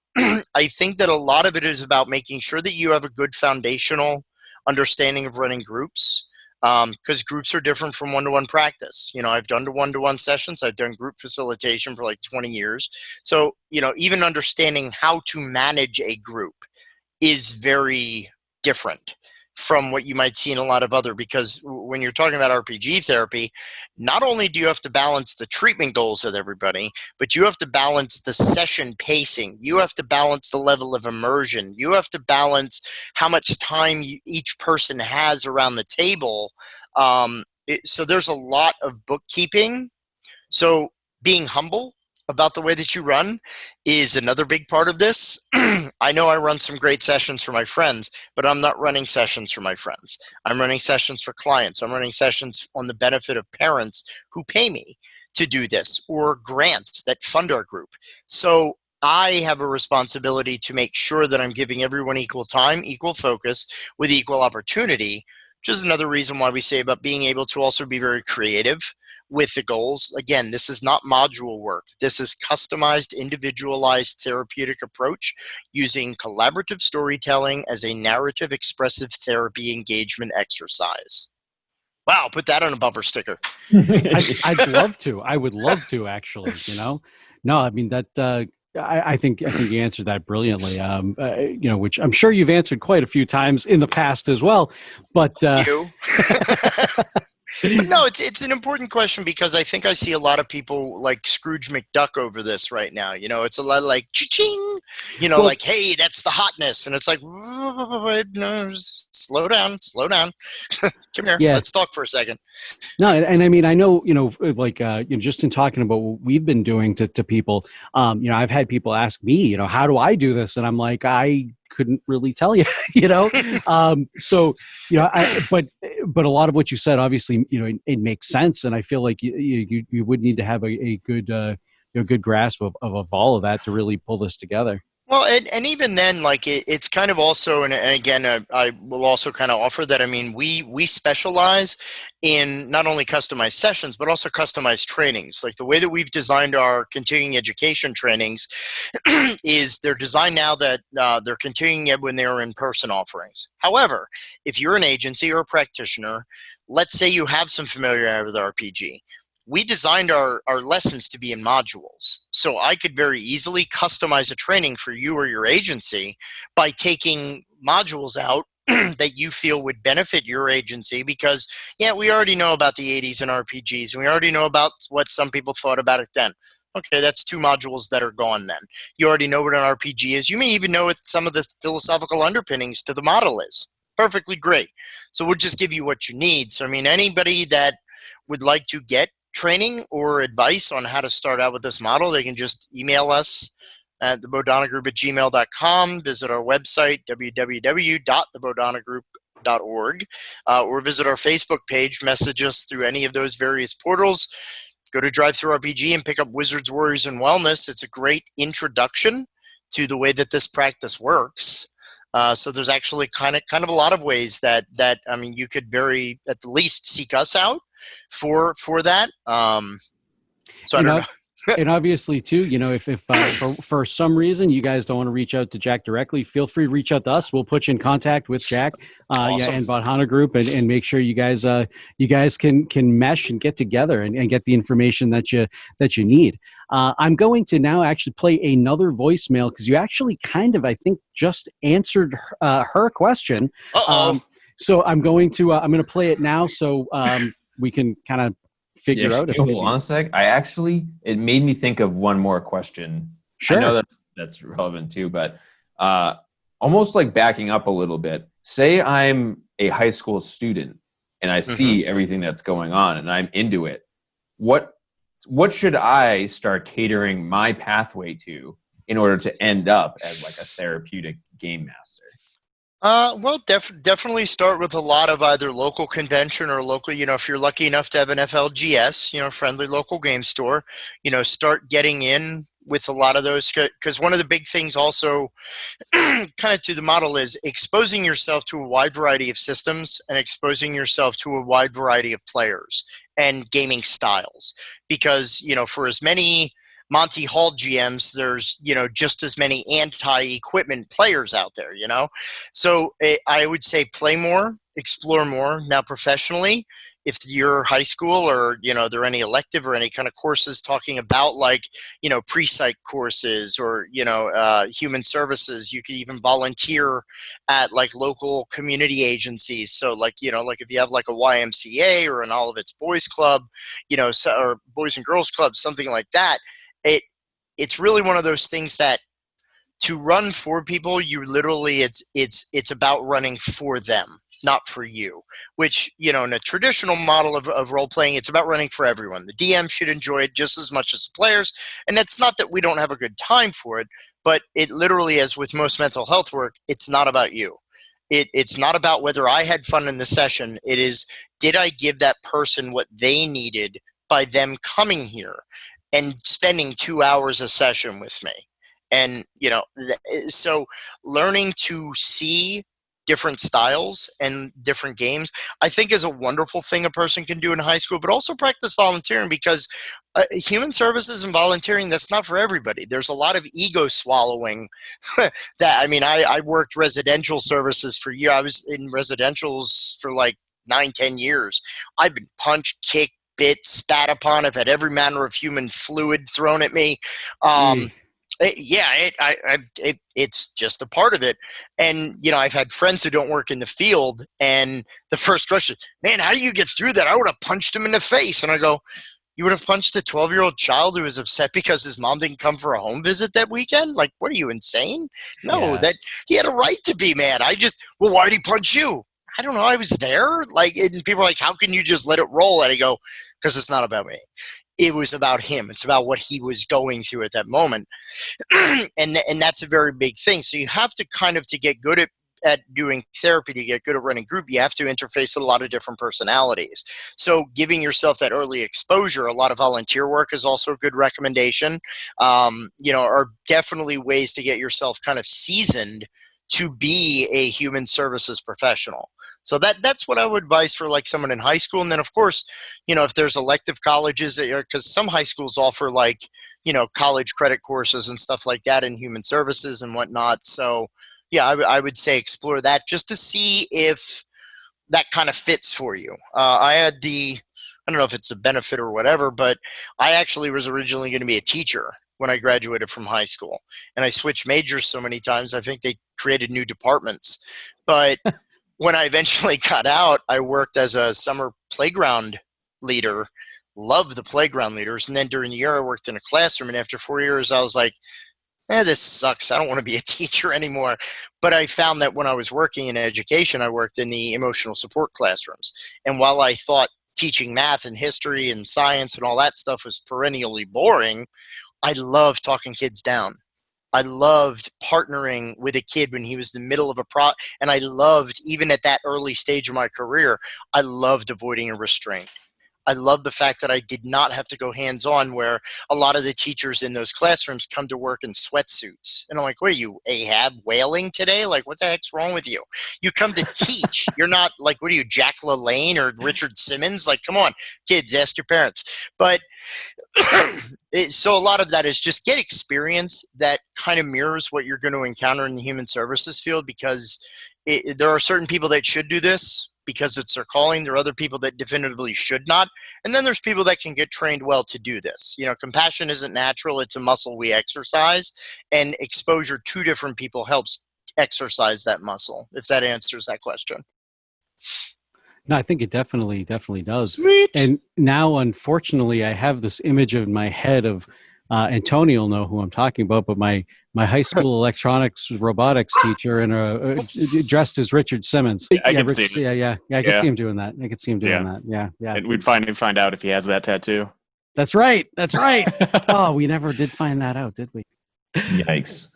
I think that a lot of it is about making sure that you have a good foundational understanding of running groups, because groups are different from one-to-one practice. I've done one-to-one sessions. I've done group facilitation for like 20 years. So, even understanding how to manage a group is very different from what you might see in a lot of other, because when you're talking about RPG therapy, not only do you have to balance the treatment goals of everybody, but you have to balance the session pacing. You have to balance the level of immersion. You have to balance how much time each person has around the table. So there's a lot of bookkeeping. So being humble about the way that you run is another big part of this. I know I run some great sessions for my friends, but I'm not running sessions for my friends. I'm running sessions for clients. I'm running sessions on the benefit of parents who pay me to do this, or grants that fund our group. So I have a responsibility to make sure that I'm giving everyone equal time, equal focus, with equal opportunity, which is another reason why we say about being able to also be very creative with the goals. Again, this is not module work. This is customized, individualized therapeutic approach using collaborative storytelling as a narrative expressive therapy engagement exercise. Wow, put that on a bumper sticker. I'd love to. I would love to, actually. No, I mean that. I think you answered that brilliantly. Which I'm sure you've answered quite a few times in the past as well. But But no, it's an important question, because I think I see a lot of people like Scrooge McDuck over this right now. It's a lot like cha-ching, Well- like, hey, that's the hotness. And it's like, no, slow down. Come here. Yeah. Let's talk for a second. No, and I mean, I know, just in talking about what we've been doing to people, I've had people ask me, how do I do this? And I'm like, I couldn't really tell you, but a lot of what you said, obviously, it makes sense. And I feel like you would need to have a good, good grasp of all of that to really pull this together. Well, and even then, like it's kind of also, and again, I will also kind of offer that. I mean, we specialize in not only customized sessions, but also customized trainings. Like the way that we've designed our continuing education trainings is they're designed now that they're continuing ed when they're in-person offerings. However, if you're an agency or a practitioner, let's say you have some familiarity with RPG. We designed our lessons to be in modules. So I could very easily customize a training for you or your agency by taking modules out that you feel would benefit your agency, because, we already know about the 80s and RPGs, and we already know about what some people thought about it then. Okay, that's 2 modules that are gone then. You already know what an RPG is. You may even know what some of the philosophical underpinnings to the model is. Perfectly great. So we'll just give you what you need. So, I mean, anybody that would like to get training or advice on how to start out with this model, they can just email us at thebodhanagroup@gmail.com, visit our website, www.thebodhanagroup.org, or visit our Facebook page, message us through any of those various portals. Go to DriveThruRPG and pick up Wizards, Warriors, and Wellness. It's a great introduction to the way that this practice works. So there's actually kind of a lot of ways that I mean, you could at the least seek us out for that. So I don't know. And obviously too, if for some reason you guys don't want to reach out to Jack directly, feel free to reach out to us. We'll put you in contact with Jack Awesome. and Bodhana Group, and make sure you guys can mesh and get together and get the information that you need. I'm going to now actually play another voicemail, because you actually kind of, I think, just answered her question. So I'm going to play it now, so we can kind of figure out. Hold on a sec. It made me think of one more question. Sure. I know that's relevant too, but almost like backing up a little bit. Say I'm a high school student and I see everything that's going on and I'm into it. What should I start catering my pathway to in order to end up as like a therapeutic game master? Well, definitely start with a lot of either local convention or local, if you're lucky enough to have an FLGS, friendly local game store, start getting in with a lot of those, because one of the big things also kind of to the model is exposing yourself to a wide variety of systems and exposing yourself to a wide variety of players and gaming styles, because, for as many Monty Hall GMs, there's, just as many anti-equipment players out there, So I would say play more, explore more. Now professionally, if you're high school or, there are any elective or any kind of courses talking about like, pre-psych courses or, human services, you could even volunteer at like local community agencies. So like, like if you have like a YMCA or an All of Its Boys Club, or Boys and Girls Club, something like that. It's really one of those things that to run for people, you literally it's about running for them. not for you. Which, in a traditional model of role-playing, it's about running for everyone. The DM should enjoy it just as much as the players. And that's not that we don't have a good time for it, but it literally, as with most mental health work, it's not about you. It's not about whether I had fun in the session. It is, did I give that person what they needed by them coming here and spending 2 hours a session with me? And, so learning to see different styles and different games, I think, is a wonderful thing a person can do in high school, but also practice volunteering, because human services and volunteering, that's not for everybody. There's a lot of ego swallowing I worked residential services for years. I was in residentials for like 9-10 years. I've been punched, kicked, bit, spat upon. I've had every manner of human fluid thrown at me. It's just a part of it. And, I've had friends who don't work in the field, and the first question, man, how do you get through that? I would have punched him in the face. And I go, you would have punched a 12-year-old child who was upset because his mom didn't come for a home visit that weekend? Like, what are you, insane? No, that he had a right to be mad. Why did he punch you? I don't know. I was there. And people are like, how can you just let it roll? And I go, because it's not about me. It was about him. It's about what he was going through at that moment. and that's a very big thing. So you have to to get good at doing therapy, to get good at running group, you have to interface with a lot of different personalities. So giving yourself that early exposure, a lot of volunteer work is also a good recommendation. Are definitely ways to get yourself kind of seasoned to be a human services professional. So that's what I would advise for like someone in high school. And then, of course, if there's elective colleges, because some high schools offer college credit courses and stuff like that in human services and whatnot. So yeah, I would say explore that just to see if that kind of fits for you. I don't know if it's a benefit or whatever, but I actually was originally going to be a teacher when I graduated from high school. And I switched majors so many times, I think they created new departments. But when I eventually got out, I worked as a summer playground leader, loved the playground leaders. And then during the year, I worked in a classroom. And after 4 years, I was like, this sucks. I don't want to be a teacher anymore. But I found that when I was working in education, I worked in the emotional support classrooms. And while I thought teaching math and history and science and all that stuff was perennially boring, I loved talking kids down. I loved partnering with a kid when he was in the middle of and I loved, even at that early stage of my career, I loved avoiding a restraint. I love the fact that I did not have to go hands-on, where a lot of the teachers in those classrooms come to work in sweatsuits. And I'm like, what are you, Ahab, whaling today? Like, what the heck's wrong with you? You come to teach. You're not like, what are you, Jack LaLanne or Richard Simmons? Like, come on, kids, ask your parents. But so a lot of that is just get experience that kind of mirrors what you're going to encounter in the human services field, because there are certain people that should do this because it's their calling. There are other people that definitively should not. And then there's people that can get trained well to do this. Compassion isn't natural. It's a muscle we exercise, and exposure to different people helps exercise that muscle, if that answers that question. No, I think it definitely does. Sweet. And now, unfortunately, I have this image in my head of, and Tony will know who I'm talking about, but my high school electronics robotics teacher dressed as Richard Simmons. I can see it. Yeah. I can see him doing that. I can see him doing that. Yeah. And we'd find out if he has that tattoo. That's right. Oh, we never did find that out, did we? Yikes.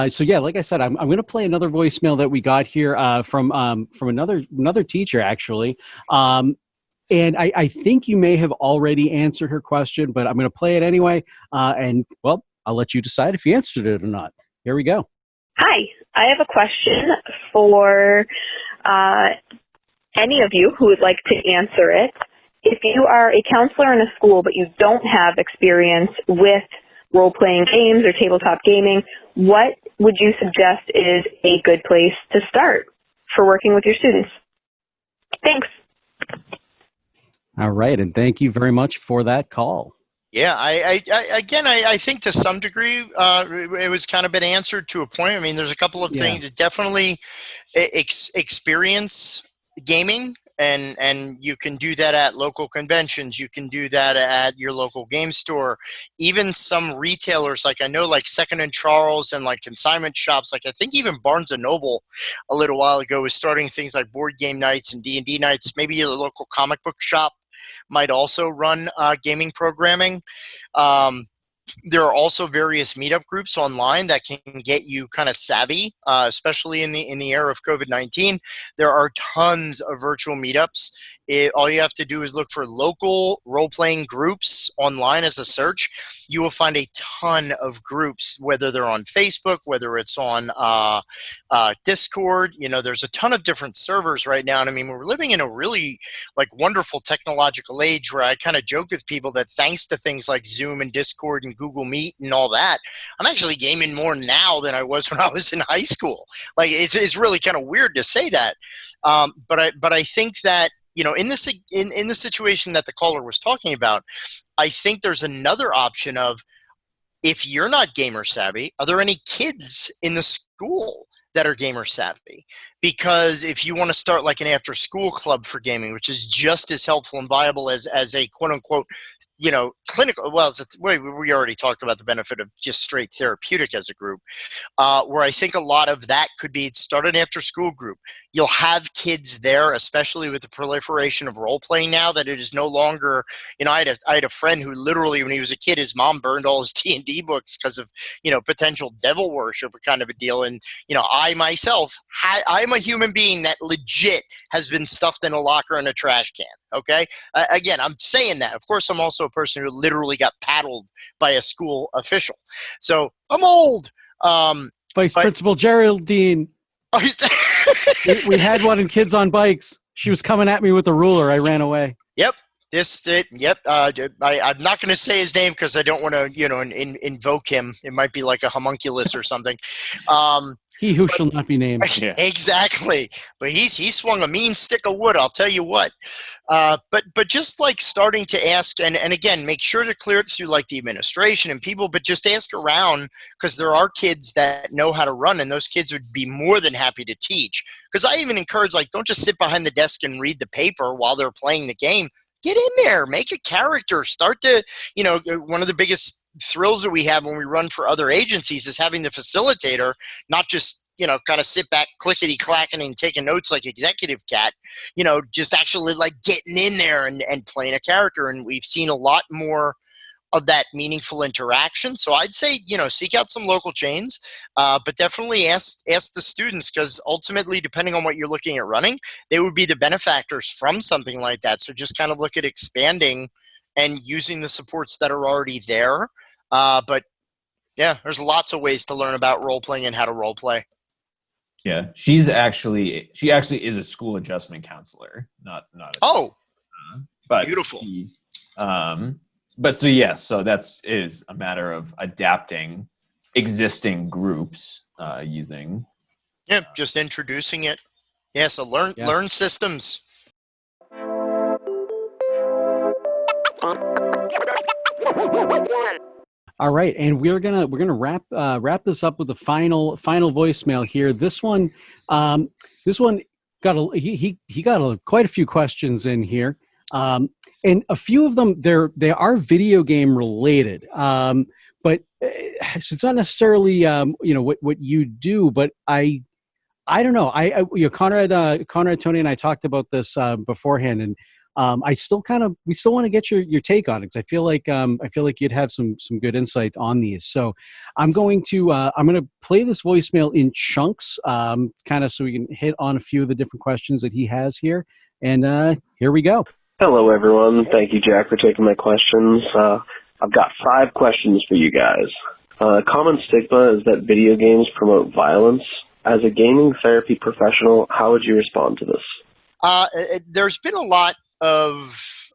So yeah, like I said, I'm going to play another voicemail that we got here from another teacher, actually. And I think you may have already answered her question, but I'm going to play it anyway. And well, I'll let you decide if you answered it or not. Here we go. Hi, I have a question for any of you who would like to answer it. If you are a counselor in a school, but you don't have experience with role-playing games or tabletop gaming, what would you suggest is a good place to start for working with your students? Thanks. All right, and thank you very much for that call. Yeah, I think to some degree it was kind of been answered to a point. I mean, there's a couple of things. Definitely experience gaming and you can do that at local conventions. You can do that at your local game store. Even some retailers, like I know, like Second and Charles and like consignment shops, like I think even Barnes and Noble a little while ago was starting things like board game nights and D&D nights. Maybe a local comic book shop might also run gaming programming. There are also various meetup groups online that can get you kind of savvy, especially in the era of COVID-19. There are tons of virtual meetups. All you have to do is look for local role-playing groups online as a search. You will find a ton of groups, whether they're on Facebook, whether it's on Discord. There's a ton of different servers right now. And I mean, we're living in a really wonderful technological age where I kind of joke with people that thanks to things like Zoom and Discord and Google Meet and all that, I'm actually gaming more now than I was when I was in high school. It's really kind of weird to say that. But I think that, in the situation that the caller was talking about, I think there's another option of, if you're not gamer savvy, are there any kids in the school that are gamer savvy? Because if you want to start like an after school club for gaming, which is just as helpful and viable as a quote unquote, clinical, we already talked about the benefit of just straight therapeutic as a group, where I think a lot of that could be start an after school group. You'll have kids there, especially with the proliferation of role playing now, that it is no longer, I had a friend who literally, when he was a kid, his mom burned all his D&D books because of, potential devil worship kind of a deal. And, I myself, I'm a human being that legit has been stuffed in a locker in a trash can. Okay. Again, I'm saying that. Of course, I'm also a person who literally got paddled by a school official. So I'm old. Vice Principal Geraldine. We had one in Kids on Bikes. She was coming at me with a ruler. I ran away. Yep. I'm not going to say his name because I don't want to, invoke him. It might be like a homunculus or something. He who shall not be named. Yeah. Exactly. But he swung a mean stick of wood, I'll tell you what. But just starting to ask, and again, make sure to clear it through the administration and people, but just ask around, because there are kids that know how to run, and those kids would be more than happy to teach. Because I even encourage, don't just sit behind the desk and read the paper while they're playing the game. Get in there, make a character, start to, one of the biggest thrills that we have when we run for other agencies is having the facilitator, not just, kind of sit back clickety clacking and taking notes like Executive Cat, just actually getting in there and playing a character. And we've seen a lot more of that meaningful interaction. So I'd say, seek out some local chains, but definitely ask the students, because ultimately, depending on what you're looking at running, they would be the benefactors from something like that. So just kind of look at expanding and using the supports that are already there. But yeah, there's lots of ways to learn about role playing and how to role play. Yeah, she actually is a school adjustment counselor, not a but beautiful. But so yes, so is a matter of adapting existing groups using. Yeah, just introducing it. Yeah, so learn systems. All right, and we're gonna wrap this up with the final voicemail here. This one got he got quite a few questions in here, and a few of them they are video game related, but it's not necessarily what you do, but I don't know. Conrad, Tony, and I talked about this beforehand, and we still want to get your take on it, because I feel like you'd have some good insight on these. So I'm going to play this voicemail in chunks, kind of so we can hit on a few of the different questions that he has here. And here we go. Hello, everyone. Thank you, Jack, for taking my questions. I've got 5 questions for you guys. Common stigma is that video games promote violence. As a gaming therapy professional, how would you respond to this? There's been a lot of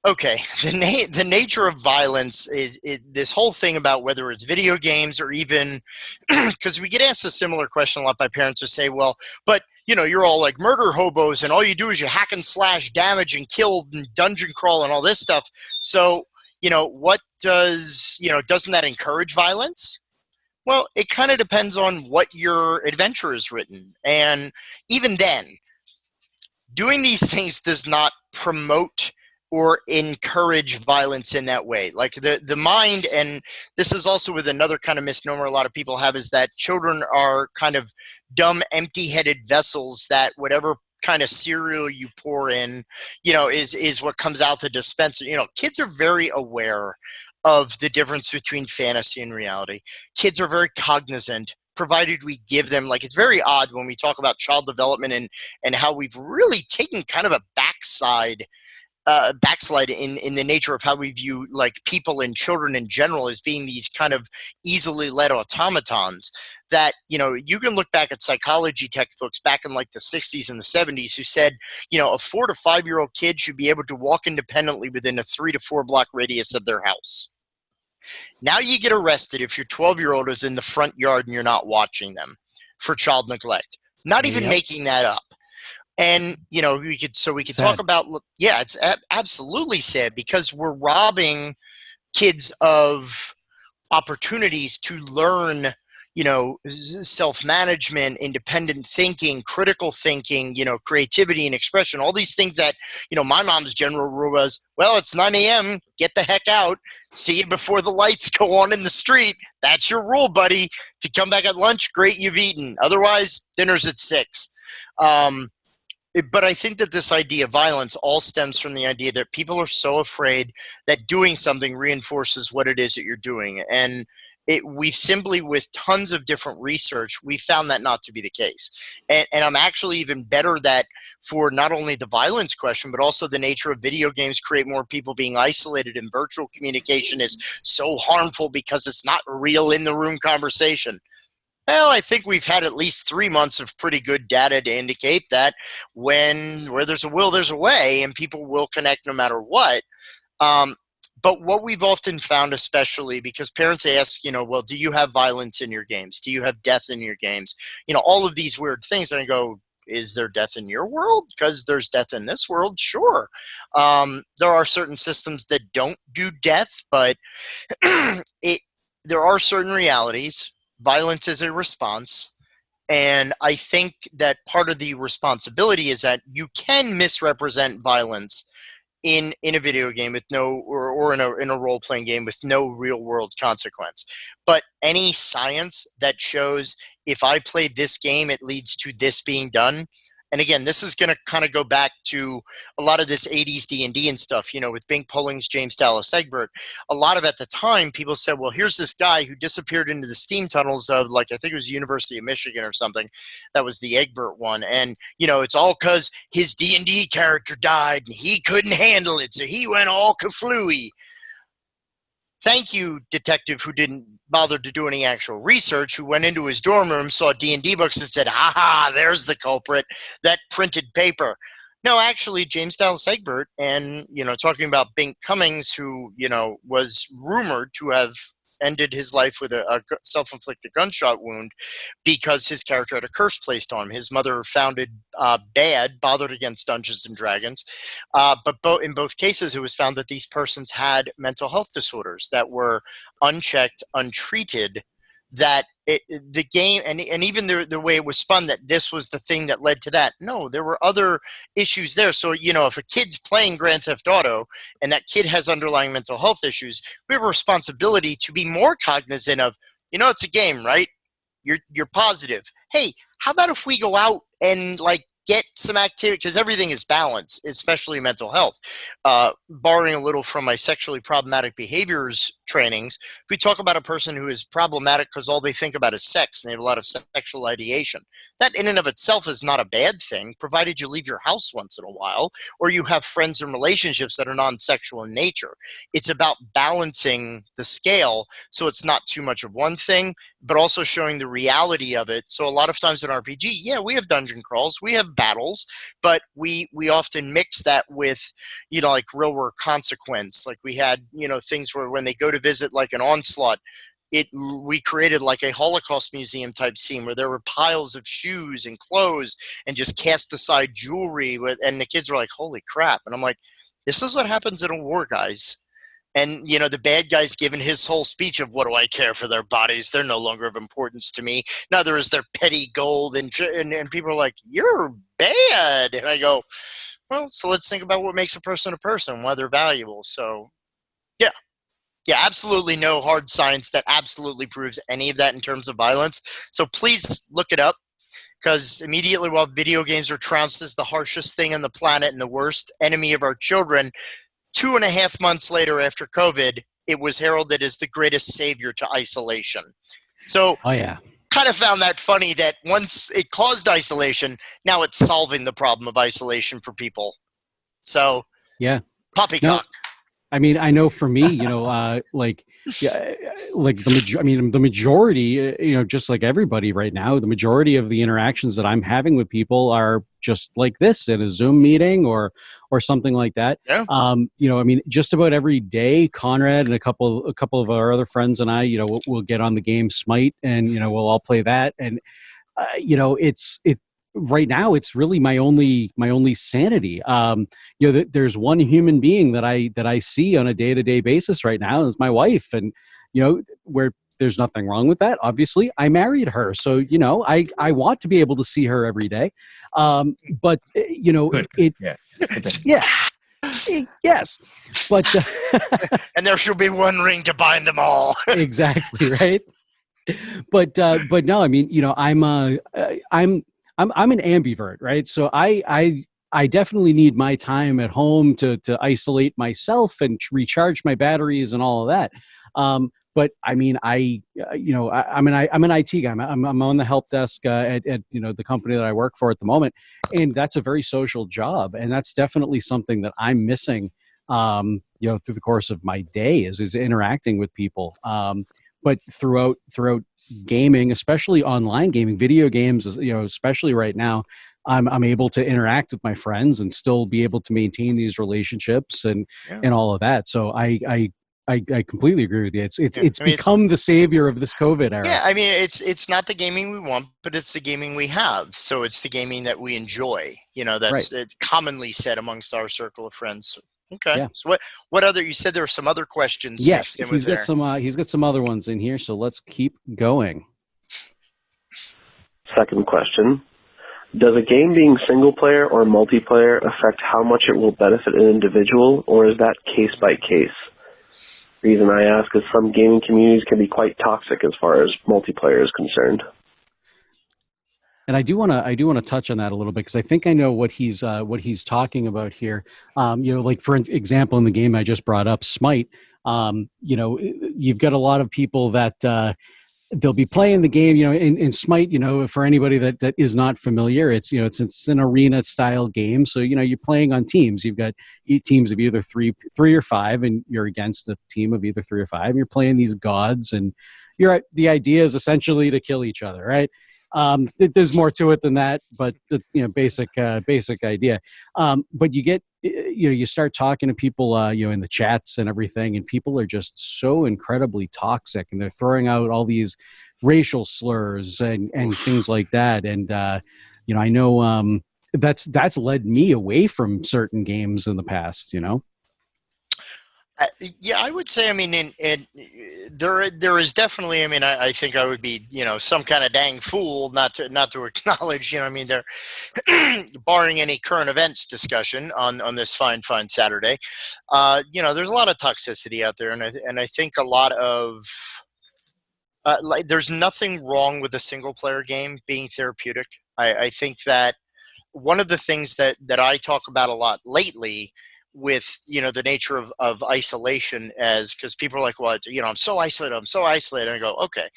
the nature of violence is this whole thing about whether it's video games or even because we get asked a similar question a lot by parents who say, well, but you're all like murder hobos and all you do is you hack and slash, damage and kill and dungeon crawl and all this stuff. So what doesn't that encourage violence? Well, it kind of depends on what your adventure is written. And even then, doing these things does not promote or encourage violence in that way. Like the mind, and this is also with another kind of misnomer a lot of people have, is that children are kind of dumb, empty-headed vessels that whatever kind of cereal you pour in, is what comes out the dispenser. Kids are very aware of the difference between fantasy and reality. Kids are very cognizant, provided we give them, like, it's very odd when we talk about child development and how we've really taken kind of a backslide in the nature of how we view like people and children in general as being these kind of easily led automatons that, you can look back at psychology textbooks back in like the 60s and the 70s who said, a 4 to 5 year old kid should be able to walk independently within a 3 to 4 block radius of their house. Now you get arrested if your 12-year-old is in the front yard and you're not watching them for child neglect. Not even making that up. And, we could talk about, it's absolutely sad, because we're robbing kids of opportunities to learn, self-management, independent thinking, critical thinking, creativity and expression, all these things that, my mom's general rule was, well, it's 9 a.m., get the heck out, see you before the lights go on in the street. That's your rule, buddy. If you come back at lunch, great, you've eaten. Otherwise, dinner's at 6. But I think that this idea of violence all stems from the idea that people are so afraid that doing something reinforces what it is that you're doing. And we've simply, with tons of different research, we found that not to be the case. And I'm actually even better that for not only the violence question, but also the nature of video games create more people being isolated, and virtual communication is so harmful because it's not real in the room conversation. Well, I think we've had at least 3 months of pretty good data to indicate that where there's a will, there's a way, and people will connect no matter what. But what we've often found, especially because parents ask, well, do you have violence in your games? Do you have death in your games? All of these weird things. And I go, is there death in your world? Because there's death in this world, sure. There are certain systems that don't do death, but there are certain realities. Violence is a response, and I think that part of the responsibility is that you can misrepresent violence in a video game with or in a role-playing game with no real-world consequence. But any science that shows if I play this game, it leads to this being done. And again, this is going to kind of go back to a lot of this 80s D&D and stuff, with Bink Pulling's James Dallas Egbert. A lot of at the time, people said, well, here's this guy who disappeared into the steam tunnels of, like, I think it was University of Michigan or something. That was the Egbert one. And, it's all because his D&D character died and he couldn't handle it, so he went all kaflooey. Thank you, detective who didn't bother to do any actual research, who went into his dorm room, saw D&D books and said, ha, there's the culprit, that printed paper. No, actually, James Dallas Egbert and, talking about Bink Cummings, who, was rumored to have ended his life with a self-inflicted gunshot wound because his character had a curse placed on him. His mother founded bothered against Dungeons and Dragons. But in both cases, it was found that these persons had mental health disorders that were unchecked, untreated, that the game, and even the way it was spun, that this was the thing that led to that. No, there were other issues there. So, if a kid's playing Grand Theft Auto and that kid has underlying mental health issues, we have a responsibility to be more cognizant of, it's a game, right? You're positive. Hey, how about if we go out and get some activity, because everything is balance, especially mental health. Borrowing a little from my sexually problematic behaviors trainings, if we talk about a person who is problematic because all they think about is sex and they have a lot of sexual ideation, that in and of itself is not a bad thing, provided you leave your house once in a while or you have friends and relationships that are non-sexual in nature. It's about balancing the scale so it's not too much of one thing, but also showing the reality of it. So a lot of times in RPG, we have dungeon crawls, we have battles, but we often mix that with, real world consequence. Like we had, things where when they go to visit like an onslaught, we created like a Holocaust museum type scene where there were piles of shoes and clothes and just cast aside jewelry and the kids were like, holy crap. And I'm like, this is what happens in a war, guys. And, you know, the bad guy's given his whole speech of, what do I care for their bodies? They're no longer of importance to me. Neither is their petty gold. And people are like, you're bad. And I go, well, so let's think about what makes a person, why they're valuable. So, yeah. Yeah, absolutely no hard science that absolutely proves any of that in terms of violence. So please look it up, because immediately while video games are trounced as the harshest thing on the planet and the worst enemy of our children, 2.5 months later after COVID, it was heralded as the greatest savior to isolation. So Oh yeah. kind of found that funny that once it caused isolation, now it's solving the problem of isolation for people. So Yeah. poppycock. I mean, I know for me, you know, like the majority, you know, just like everybody right now, the majority of the interactions that I'm having with people are just like this, in a Zoom meeting or something like that. Yeah. You know, I mean, just about every day, Conrad and a couple of our other friends and I, you know, we'll get on the game Smite, and you know, we'll all play that, and you know, right now it's really my only sanity. You know, there's one human being that I see on a day-to-day basis right now, is my wife, and you know, where there's nothing wrong with that. Obviously, I married her, so you know, I want to be able to see her every day. But you know, yeah, yes, but and there should be one ring to bind them all. Exactly right. But no, I mean, you know, I'm an ambivert, right? So I definitely need my time at home to isolate myself and recharge my batteries and all of that. But I mean, you know, I'm an IT guy. I'm on the help desk at you know, the company that I work for at the moment, and that's a very social job, and that's definitely something that I'm missing. You know, through the course of my day is interacting with people. But throughout gaming, especially online gaming, video games, you know, especially right now, I'm able to interact with my friends and still be able to maintain these relationships and all of that. So I completely agree with you. It's become the savior of this COVID era. Yeah, I mean, it's not the gaming we want, but it's the gaming we have. So it's the gaming that we enjoy. You know, that's Right. commonly said amongst our circle of friends. Okay. Yeah. So what other? You said there were some other questions. Yes, mixed in he's with got there. he's got some other ones in here. So let's keep going. Second question. Does a game being single player or multiplayer affect how much it will benefit an individual, or is that case by case? Reason I ask is some gaming communities can be quite toxic as far as multiplayer is concerned. And I do want to touch on that a little bit, because I think I know what he's talking about here. You know, like for example, in the game I just brought up, Smite. You know, you've got a lot of people that they'll be playing the game. You know, in Smite, you know, for anybody that is not familiar, it's, you know, it's an arena style game. So you know, you're playing on teams. You've got teams of either three or five, and you're against a team of either 3 or 5. You're playing these gods, and the idea is essentially to kill each other, right? There's more to it than that, but the, you know, basic idea. But you get, you know, you start talking to people, you know, in the chats and everything, and people are just so incredibly toxic, and they're throwing out all these racial slurs and things like that. And you know, I know that's led me away from certain games in the past. You know. Yeah, I would say, I mean, there is definitely, I mean, I think I would be, you know, some kind of dang fool not to acknowledge, you know, I mean, they're barring any current events discussion on this fine Saturday, you know, there's a lot of toxicity out there, and I think a lot of like, there's nothing wrong with a single player game being therapeutic. I think that one of the things that I talk about a lot lately with, you know, the nature of isolation, as because people are like, well, you know, I'm so isolated, and I go, okay,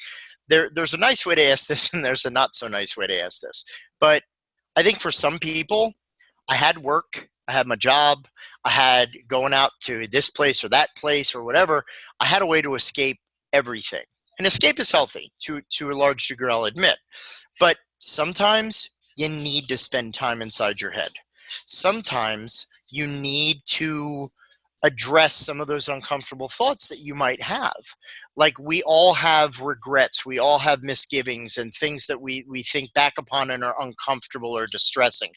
there's a nice way to ask this, and there's a not so nice way to ask this. But I think for some people, I had work, I had my job, I had going out to this place or that place or whatever. I had a way to escape everything, and escape is healthy to a large degree, I'll admit. But sometimes you need to spend time inside your head. Sometimes you need to address some of those uncomfortable thoughts that you might have. Like, we all have regrets, we all have misgivings and things that we think back upon and are uncomfortable or distressing.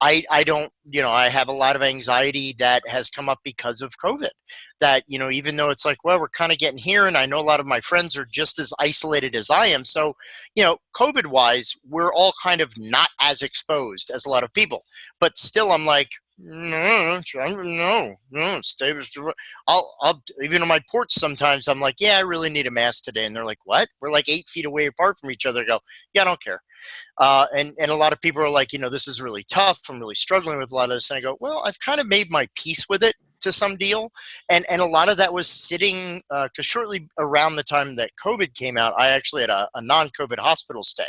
I don't, I have a lot of anxiety that has come up because of COVID, that, even though it's like, well, we're kind of getting here, and I know a lot of my friends are just as isolated as I am. So, COVID wise, we're all kind of not as exposed as a lot of people, but still I'm like, no, stay. I'll even on my porch sometimes I'm like, yeah, I really need a mask today, and they're like, what? We're like 8 feet away apart from each other. I go, yeah, I don't care. And a lot of people are like, this is really tough. I'm really struggling with a lot of this. And I go, well, I've kind of made my peace with it to some deal. And a lot of that was sitting, because shortly around the time that COVID came out, I actually had a non-COVID hospital stay.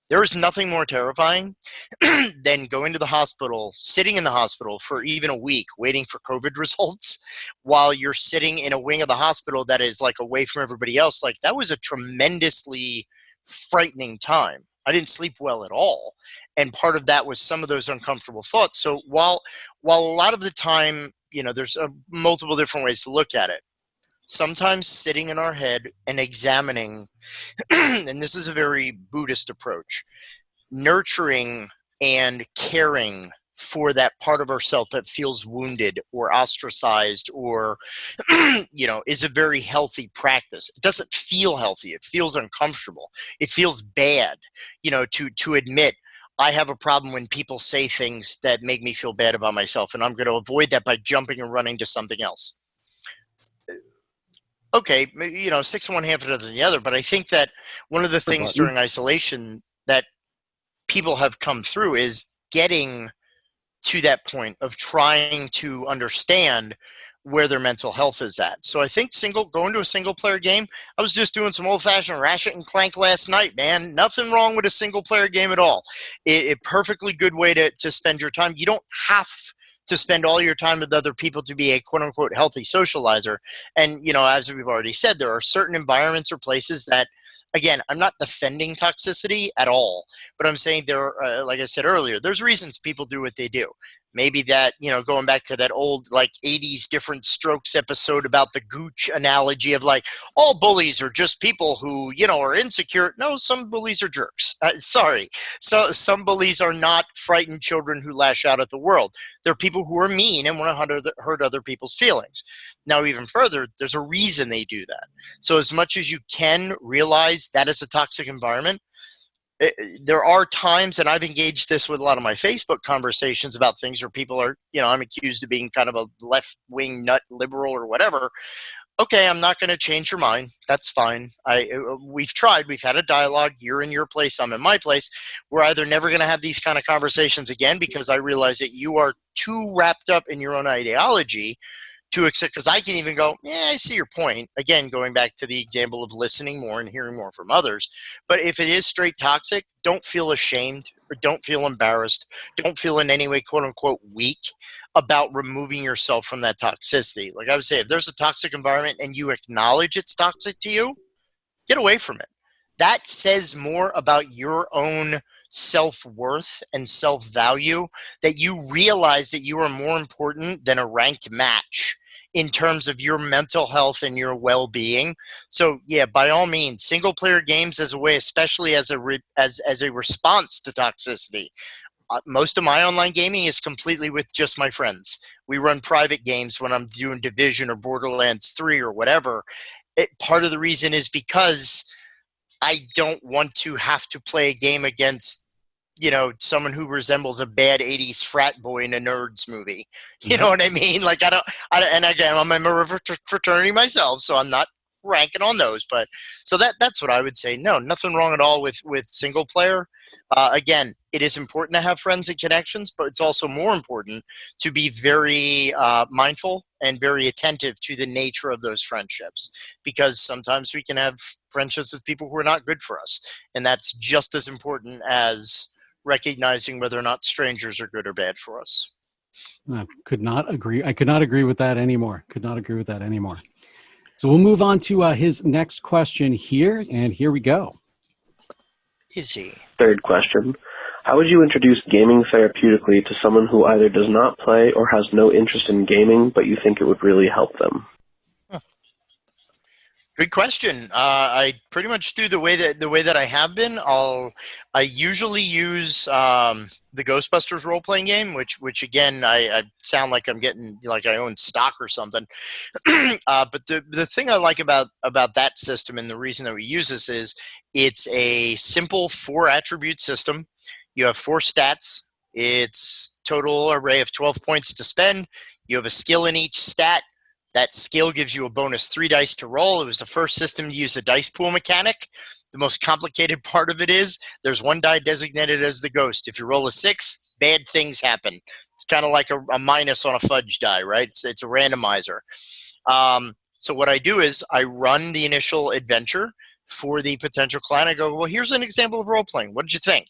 There is nothing more terrifying than going to the hospital, sitting in the hospital for even a week, waiting for COVID results while you're sitting in a wing of the hospital that is like away from everybody else. Like, that was a tremendously frightening time. I didn't sleep well at all. And part of that was some of those uncomfortable thoughts. So while a lot of the time, there's multiple different ways to look at it. Sometimes sitting in our head and examining, and this is a very Buddhist approach, nurturing and caring for that part of ourself that feels wounded or ostracized or, is a very healthy practice. It doesn't feel healthy. It feels uncomfortable. It feels bad, to admit, I have a problem when people say things that make me feel bad about myself, and I'm going to avoid that by jumping and running to something else. Okay, 6 in one, half a dozen the other. But I think that one of the things during isolation that people have come through is getting to that point of trying to understand where their mental health is at. So I think going to a single player game, I was just doing some old fashioned Ratchet and Clank last night, man. Nothing wrong with a single player game at all. A perfectly good way to spend your time. You don't have to spend all your time with other people to be a quote-unquote healthy socializer. And, as we've already said, there are certain environments or places that, again, I'm not defending toxicity at all, but I'm saying there are, like I said earlier, there's reasons people do what they do. Maybe that, going back to that old 80s Different Strokes episode about the gooch analogy of all bullies are just people who, are insecure. No, some bullies are jerks. Sorry. So some bullies are not frightened children who lash out at the world. They're people who are mean and want to hurt other people's feelings. Now, even further, there's a reason they do that. So as much as you can realize that is a toxic environment, there are times, and I've engaged this with a lot of my Facebook conversations about things where people are, I'm accused of being kind of a left-wing nut liberal or whatever. Okay, I'm not going to change your mind. That's fine. We've tried. We've had a dialogue. You're in your place. I'm in my place. We're either never going to have these kind of conversations again because I realize that you are too wrapped up in your own ideology to accept, because I can even go, yeah, I see your point. Again, going back to the example of listening more and hearing more from others. But if it is straight toxic, don't feel ashamed or don't feel embarrassed. Don't feel in any way, quote unquote, weak about removing yourself from that toxicity. Like I would say, if there's a toxic environment and you acknowledge it's toxic to you, get away from it. That says more about your own self-worth and self-value, that you realize that you are more important than a ranked match in terms of your mental health and your well-being. So yeah, by all means, single player games as a way, especially as a response to toxicity. Most of my online gaming is completely with just my friends. We run private games when I'm doing Division or Borderlands 3 or whatever. Part of the reason is because I don't want to have to play a game against, someone who resembles a bad 80s frat boy in a Nerds movie. You know what I mean? And again, I'm a member of a fraternity myself, so I'm not ranking on those. But so that's what I would say. No, nothing wrong at all with single player. Again, it is important to have friends and connections, but it's also more important to be very mindful and very attentive to the nature of those friendships, because sometimes we can have friendships with people who are not good for us. And that's just as important as recognizing whether or not strangers are good or bad for us. I could not agree. I could not agree with that anymore. So we'll move on to his next question here, and here we go. Easy. Third question. How would you introduce gaming therapeutically to someone who either does not play or has no interest in gaming, but you think it would really help them? Good question. I pretty much do the way that I have been. I usually use the Ghostbusters role playing game, which again I sound like I'm getting like I own stock or something. But the thing I like about that system, and the reason that we use this, is it's a simple 4 attribute system. You have 4 stats. It's total array of 12 points to spend. You have a skill in each stat. That skill gives you a bonus 3 dice to roll. It was the first system to use a dice pool mechanic. The most complicated part of it is there's 1 die designated as the ghost. If you roll a 6, bad things happen. It's kind of like a minus on a fudge die, right? It's a randomizer. So what I do is I run the initial adventure for the potential client. I go, well, here's an example of role-playing. What did you think?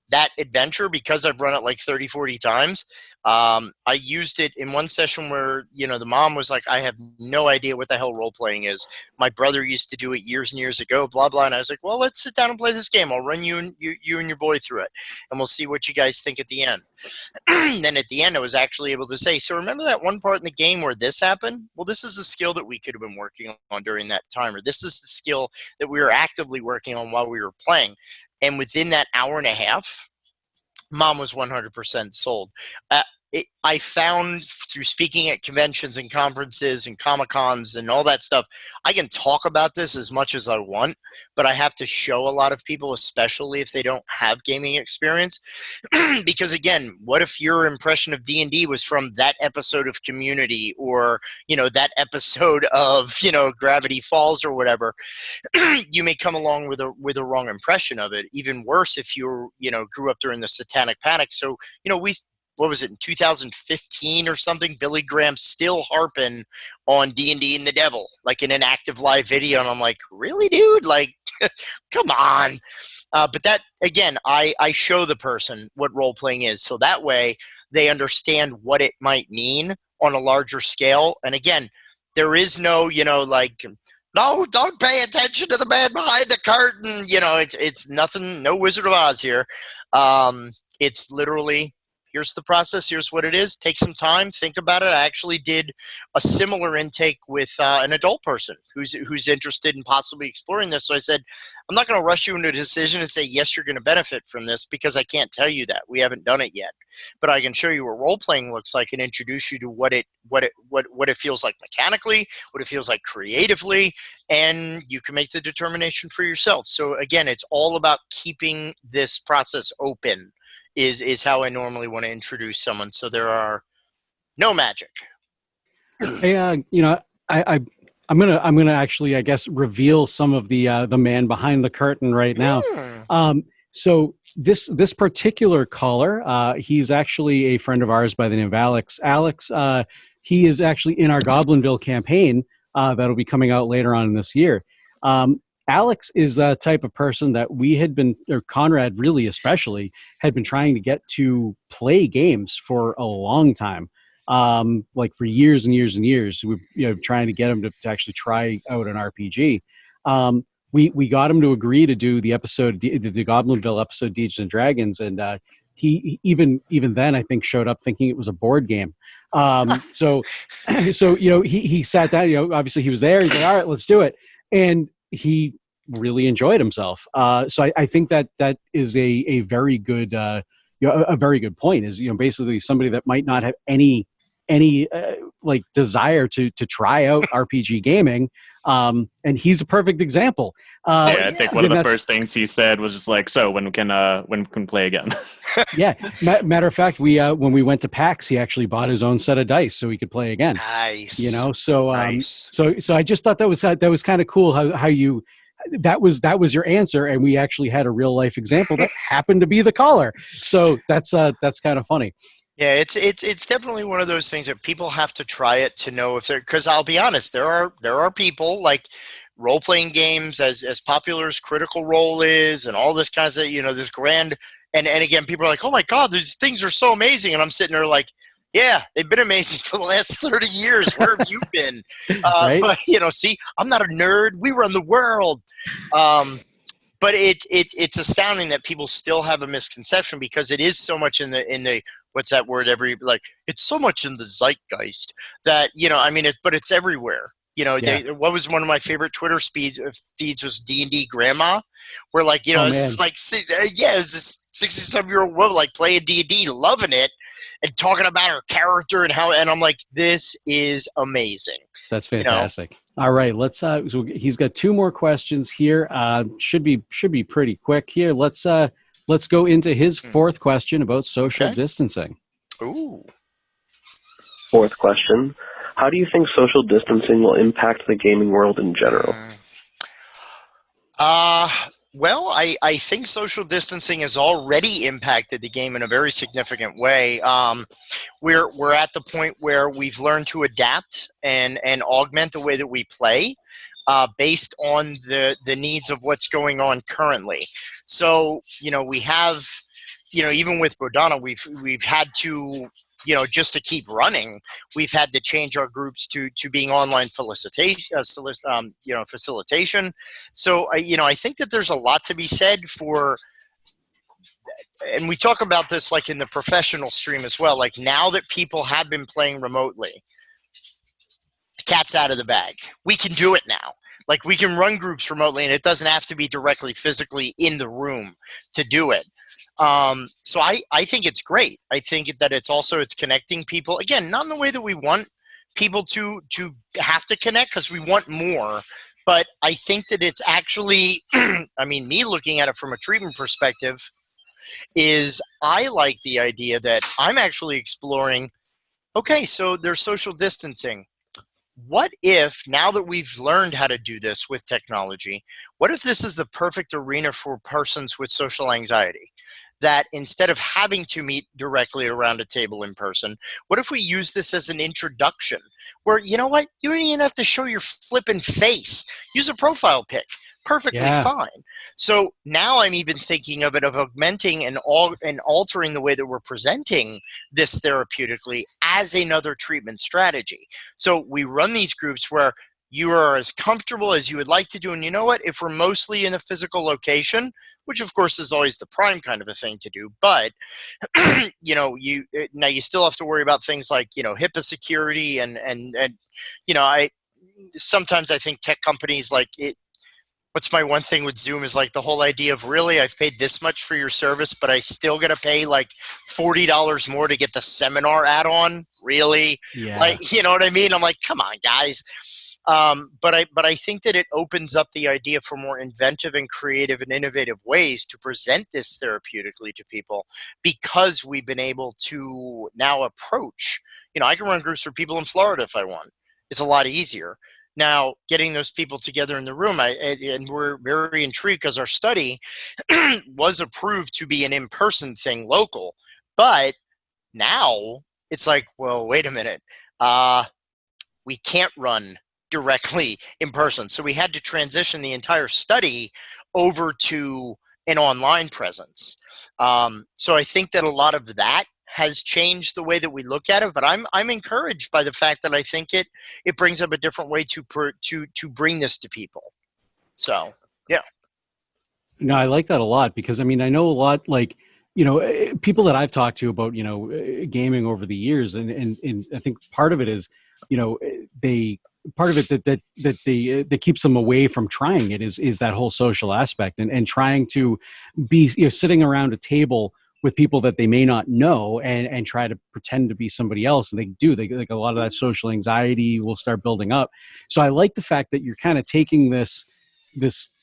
That adventure, because I've run it like 30, 40 times, I used it in one session where, the mom was like, I have no idea what the hell role-playing is. My brother used to do it years and years ago, blah, blah. And I was like, well, let's sit down and play this game. I'll run you and your boy through it, and we'll see what you guys think at the end. Then at the end, I was actually able to say, so remember that one part in the game where this happened? Well, this is the skill that we could have been working on during that time, or this is the skill that we were actively working on while we were playing. And within that hour and a half, Mom was 100% sold. I found through speaking at conventions and conferences and Comic-Cons and all that stuff, I can talk about this as much as I want, but I have to show a lot of people, especially if they don't have gaming experience. Because again, what if your impression of D&D was from that episode of Community, or, that episode of, Gravity Falls or whatever? You may come along with a wrong impression of it. Even worse if you grew up during the Satanic Panic. So, what was it, in 2015 or something, Billy Graham still harping on D&D and the Devil, like in an active live video. And I'm like, really, dude? Like, come on. But that, again, I show the person what role-playing is. So that way they understand what it might mean on a larger scale. And again, there is no, no, don't pay attention to the man behind the curtain. It's nothing, no Wizard of Oz here. It's literally, here's the process. Here's what it is. Take some time. Think about it. I actually did a similar intake with an adult person who's interested in possibly exploring this. So I said, I'm not going to rush you into a decision and say, yes, you're going to benefit from this, because I can't tell you that. We haven't done it yet. But I can show you what role-playing looks like and introduce you to what it feels like mechanically, what it feels like creatively, and you can make the determination for yourself. So again, it's all about keeping this process open. Is how I normally want to introduce someone. So there are no magic. Hey, I'm gonna actually, I guess, reveal some of the man behind the curtain right now. So this particular caller, he's actually a friend of ours by the name of Alex. Alex, he is actually in our Goblinville campaign that'll be coming out later on this year. Alex is the type of person that we had been, or Conrad really especially, had been trying to get to play games for a long time, like for years and years and years. We trying to get him to actually try out an RPG. We got him to agree to do the episode, the Goblinville episode, Dungeons and Dragons, and he even then I think showed up thinking it was a board game. So he sat down. Obviously he was there. He's like, all right, let's do it, and he really enjoyed himself. So I think that is a very good, a very good point. Is basically somebody that might not have any like desire to try out RPG gaming, and he's a perfect example. I think one of the first things he said was just like, "So when can play again?" Yeah, matter of fact, when we went to PAX, he actually bought his own set of dice so he could play again. Nice. So nice. So I just thought that was kind of cool how you. That was your answer, and we actually had a real life example that happened to be the caller. So that's kind of funny. Yeah, it's definitely one of those things that people have to try it to know if they're, because I'll be honest, there are people like role-playing games, as popular as Critical Role is and all this kind of, this grand, and again, people are like, oh my God, these things are so amazing. And I'm sitting there like, yeah, they've been amazing for the last 30 years. Where have you been? Right? But, see, I'm not a nerd. We run the world. But but it's astounding that people still have a misconception, because it is so much in the what's that word, it's so much in the zeitgeist that, I mean, but it's everywhere. What was one of my favorite Twitter feeds was D&D Grandma, where it's this 67-year-old woman playing D&D, loving it, and talking about her character and I'm like, this is amazing. That's fantastic. All right, let's. So he's got 2 more questions here. Should be pretty quick here. Let's go into his 4th question about social distancing. Ooh. 4th question. How do you think social distancing will impact the gaming world in general? Well, I think social distancing has already impacted the game in a very significant way. We're at the point where we've learned to adapt and augment the way that we play based on the needs of what's going on currently. So, we have, even with Bodhana, we've had to, just to keep running, we've had to change our groups to being online facilitation. So, I think that there's a lot to be said for, and we talk about this in the professional stream as well, now that people have been playing remotely, the cat's out of the bag. We can do it now. We can run groups remotely, and it doesn't have to be directly physically in the room to do it. So I think it's great. I think that it's connecting people, again, not in the way that we want people to have to connect, because we want more, but I think that it's actually, me looking at it from a treatment perspective is I like the idea that I'm actually exploring, okay, so there's social distancing. What if, now that we've learned how to do this with technology, what if this is the perfect arena for persons with social anxiety? That instead of having to meet directly around a table in person, what if we use this as an introduction where, you know what, you don't even have to show your flippin' face. Use a profile pic. Perfectly fine. So now I'm even thinking of augmenting and altering the way that we're presenting this therapeutically as another treatment strategy. So we run these groups where you are as comfortable as you would like to do. And you know what? If we're mostly in a physical location, which of course is always the prime kind of a thing to do, but now you still have to worry about things like, HIPAA security and sometimes I think tech companies what's my one thing with Zoom is the whole idea of, really, I've paid this much for your service, but I still got to pay $40 more to get the seminar add-on. Really? Yeah. You know what I mean? I'm like, come on, guys. But I think that it opens up the idea for more inventive and creative and innovative ways to present this therapeutically to people, because we've been able to now approach, I can run groups for people in Florida if I want. It's a lot easier. Now, getting those people together in the room, and we're very intrigued because our study was approved to be an in-person thing, local. But now it's well, wait a minute. We can't run directly in person. So we had to transition the entire study over to an online presence. So I think that a lot of that has changed the way that we look at it, but I'm encouraged by the fact that I think it brings up a different way to bring this to people. So, yeah. No, I like that a lot, because I know a lot, people that I've talked to about, gaming over the years, and I think part of it is, part of it that keeps them away from trying it is that whole social aspect and trying to be, sitting around a table with people that they may not know and try to pretend to be somebody else. And they a lot of that social anxiety will start building up. So I like the fact that you're kind of taking this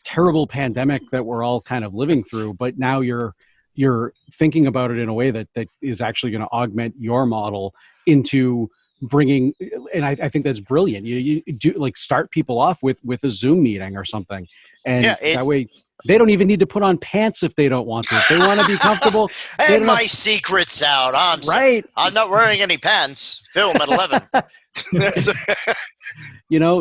terrible pandemic that we're all kind of living through, but now you're thinking about it in a way that is actually going to augment your model into bringing, and I think that's brilliant. You do start people off with a Zoom meeting or something, and that way they don't even need to put on pants if they don't want to. If they want to be comfortable. And my secret's out. I'm not wearing any pants. Film at 11.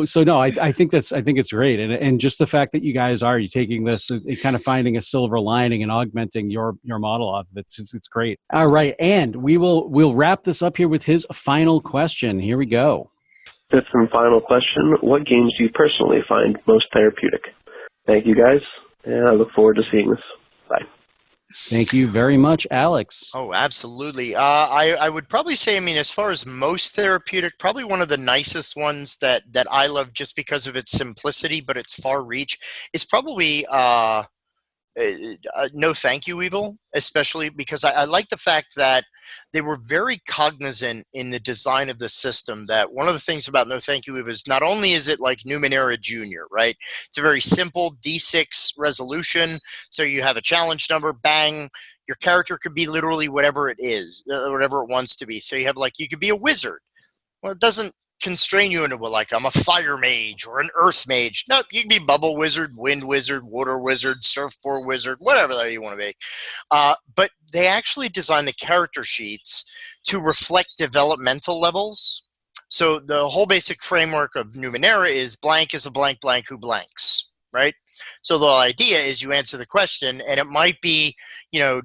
So no, I think it's great, and just the fact that you guys are taking this and kind of finding a silver lining and augmenting your model of it, it's great. All right, and we'll wrap this up here with his final question. Here we go. 5th and final question: what games do you personally find most therapeutic? Thank you, guys. Yeah, I look forward to seeing this. Bye. Thank you very much, Alex. Oh, absolutely. I would probably say, I mean, as far as most therapeutic, probably one of the nicest ones that I love just because of its simplicity, but its far reach, is probably No Thank You Evil, especially because I like the fact that they were very cognizant in the design of the system. That one of the things about No Thank You Evil is not only is it like Numenera Junior, right? It's a very simple D6 resolution. So you have a challenge number, bang. Your character could be literally whatever it is, whatever it wants to be. So you have like, you could be a wizard. Well, it doesn't constrain you into, well, like, I'm a fire mage or an earth mage. No, you can be bubble wizard, wind wizard, water wizard, surfboard wizard, whatever that you want to be. But they actually designed the character sheets to reflect developmental levels. So the whole basic framework of Numenera is blank is a blank blank who blanks, right? So the idea is you answer the question, and it might be, you know,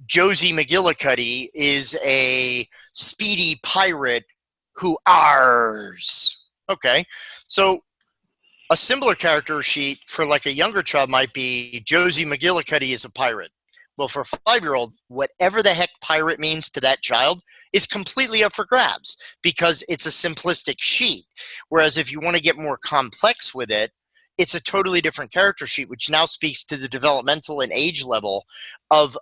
Josie McGillicuddy is a speedy pirate who R's. Okay, so a similar character sheet for like a younger child might be Josie McGillicuddy is a pirate. Well, for a 5-year-old, whatever the heck pirate means to that child is completely up for grabs because it's a simplistic sheet. Whereas if you want to get more complex with it, it's a totally different character sheet, which now speaks to the developmental and age level of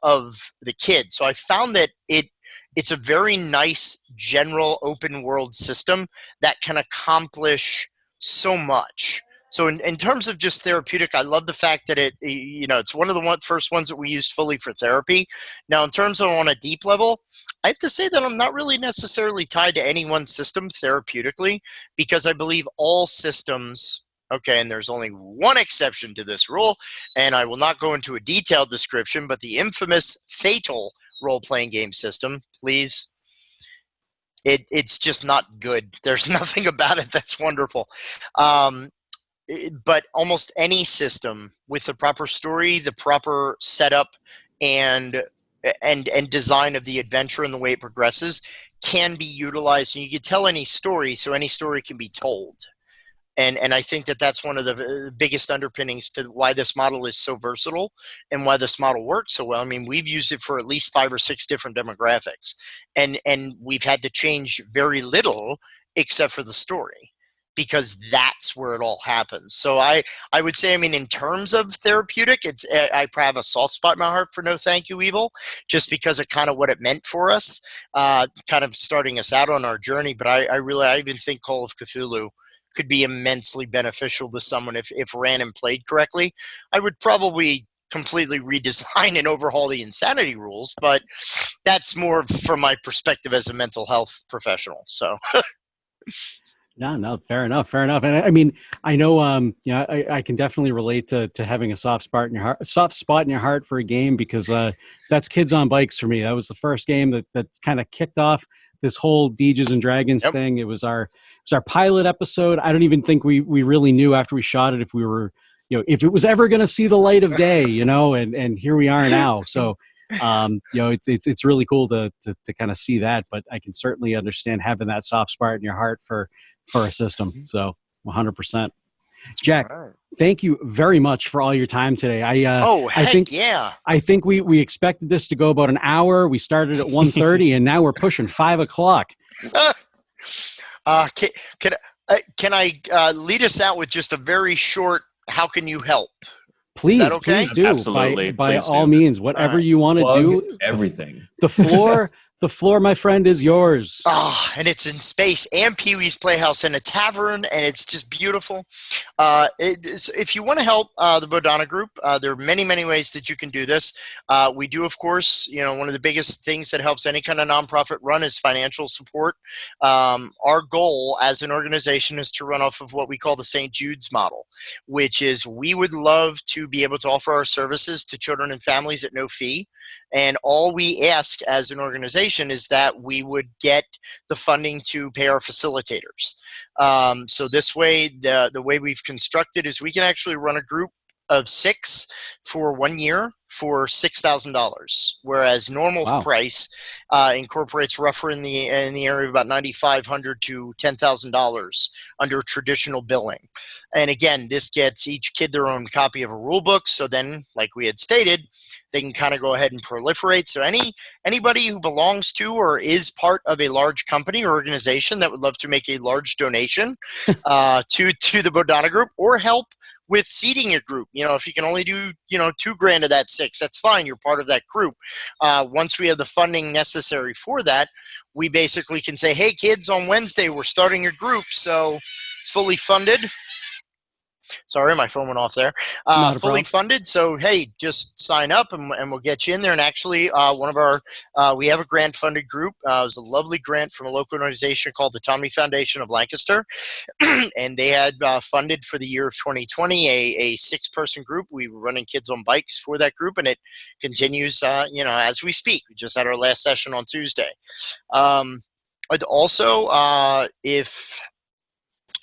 the kid. So I found that it's a very nice general open world system that can accomplish so much. So in terms of just therapeutic, I love the fact that it's one of the first ones that we used fully for therapy. Now, in terms of on a deep level, I have to say that I'm not really necessarily tied to any one system therapeutically because I believe all systems, okay, and there's only one exception to this rule, and I will not go into a detailed description, but the infamous Fatal role-playing game system, please. It's just not good. There's nothing about it that's wonderful. But almost any system with the proper story, the proper setup, and design of the adventure and the way it progresses can be utilized. And you can tell any story, so any story can be told. And I think that that's one of the biggest underpinnings to why this model is so versatile and why this model works so well. I mean, we've used it for at least 5 or 6 different demographics, and we've had to change very little except for the story because that's where it all happens. So I would say, I mean, in terms of therapeutic, I have a soft spot in my heart for No Thank You Evil, just because of kind of what it meant for us, kind of starting us out on our journey. But I even think Call of Cthulhu could be immensely beneficial to someone if ran and played correctly. I would probably completely redesign and overhaul the insanity rules, but that's more from my perspective as a mental health professional. So No, fair enough. And I mean, I know, I can definitely relate to having a soft spot in your heart for a game because that's Kids on Bikes for me. That was the first game that kind of kicked off this whole Deges and Dragons thing. It was our pilot episode. I don't even think we really knew after we shot it if we were, if it was ever going to see the light of day, and here we are now. So, it's really cool to kind of see that, but I can certainly understand having that soft spot in your heart for a system. So 100%. Jack, thank you very much for all your time today. I think we expected this to go about an hour. We started at 1:30 and now we're pushing 5 o'clock. Can I lead us out with just a very short, how can you help? Please, is that okay? Please do. Absolutely. By all means, whatever you want to do. Everything. The floor, my friend, is yours. And it's in space and Pee-wee's Playhouse and a tavern, and it's just beautiful. If you want to help the Bodhana group, there are many, many ways that you can do this. We do, of course, one of the biggest things that helps any kind of nonprofit run is financial support. Our goal as an organization is to run off of what we call the St. Jude's model, which is we would love to be able to offer our services to children and families at no fee. And all we ask as an organization is that we would get the funding to pay our facilitators. So this way, the way we've constructed is we can actually run a group of 6 for 1 year for $6,000, whereas normal price incorporates roughly in the area of about $9,500 to $10,000 under traditional billing. And again, this gets each kid their own copy of a rule book. So then, like we had stated, they can kind of go ahead and proliferate. So anybody who belongs to or is part of a large company or organization that would love to make a large donation to the Bodhana Group or help with seeding a group, if you can only do, $2,000 of that $6,000, that's fine. You're part of that group. Once we have the funding necessary for that, we basically can say, hey, kids, on Wednesday, we're starting your group. So it's fully funded. Sorry, my phone went off there. Fully funded. So, hey, just sign up and we'll get you in there. And actually, we have a grant funded group. It was a lovely grant from a local organization called the Tommy Foundation of Lancaster. And they had funded for the year of 2020 a 6-person group. We were running kids on bikes for that group, and it continues, as we speak. We just had our last session on Tuesday. But also, if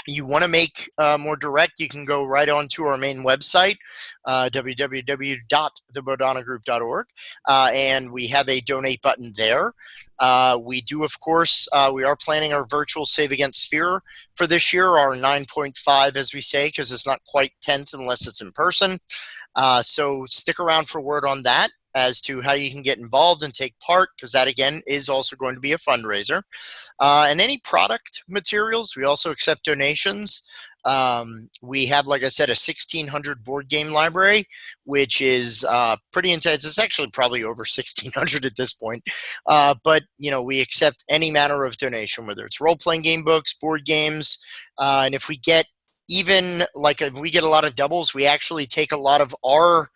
you want to make more direct, you can go right on to our main website, www.thebodhanagroup.org, and we have a donate button there. We do, of course, we are planning our virtual Save Against Fear for this year, our 9.5, as we say, because it's not quite 10th unless it's in person. So stick around for word on that as to how you can get involved and take part, because that, again, is also going to be a fundraiser. And any product materials, we also accept donations. We have, like I said, a 1,600 board game library, which is pretty intense. It's actually probably over 1,600 at this point. But, we accept any manner of donation, whether it's role-playing game books, board games, and if we get if we get a lot of doubles, we actually take a lot of our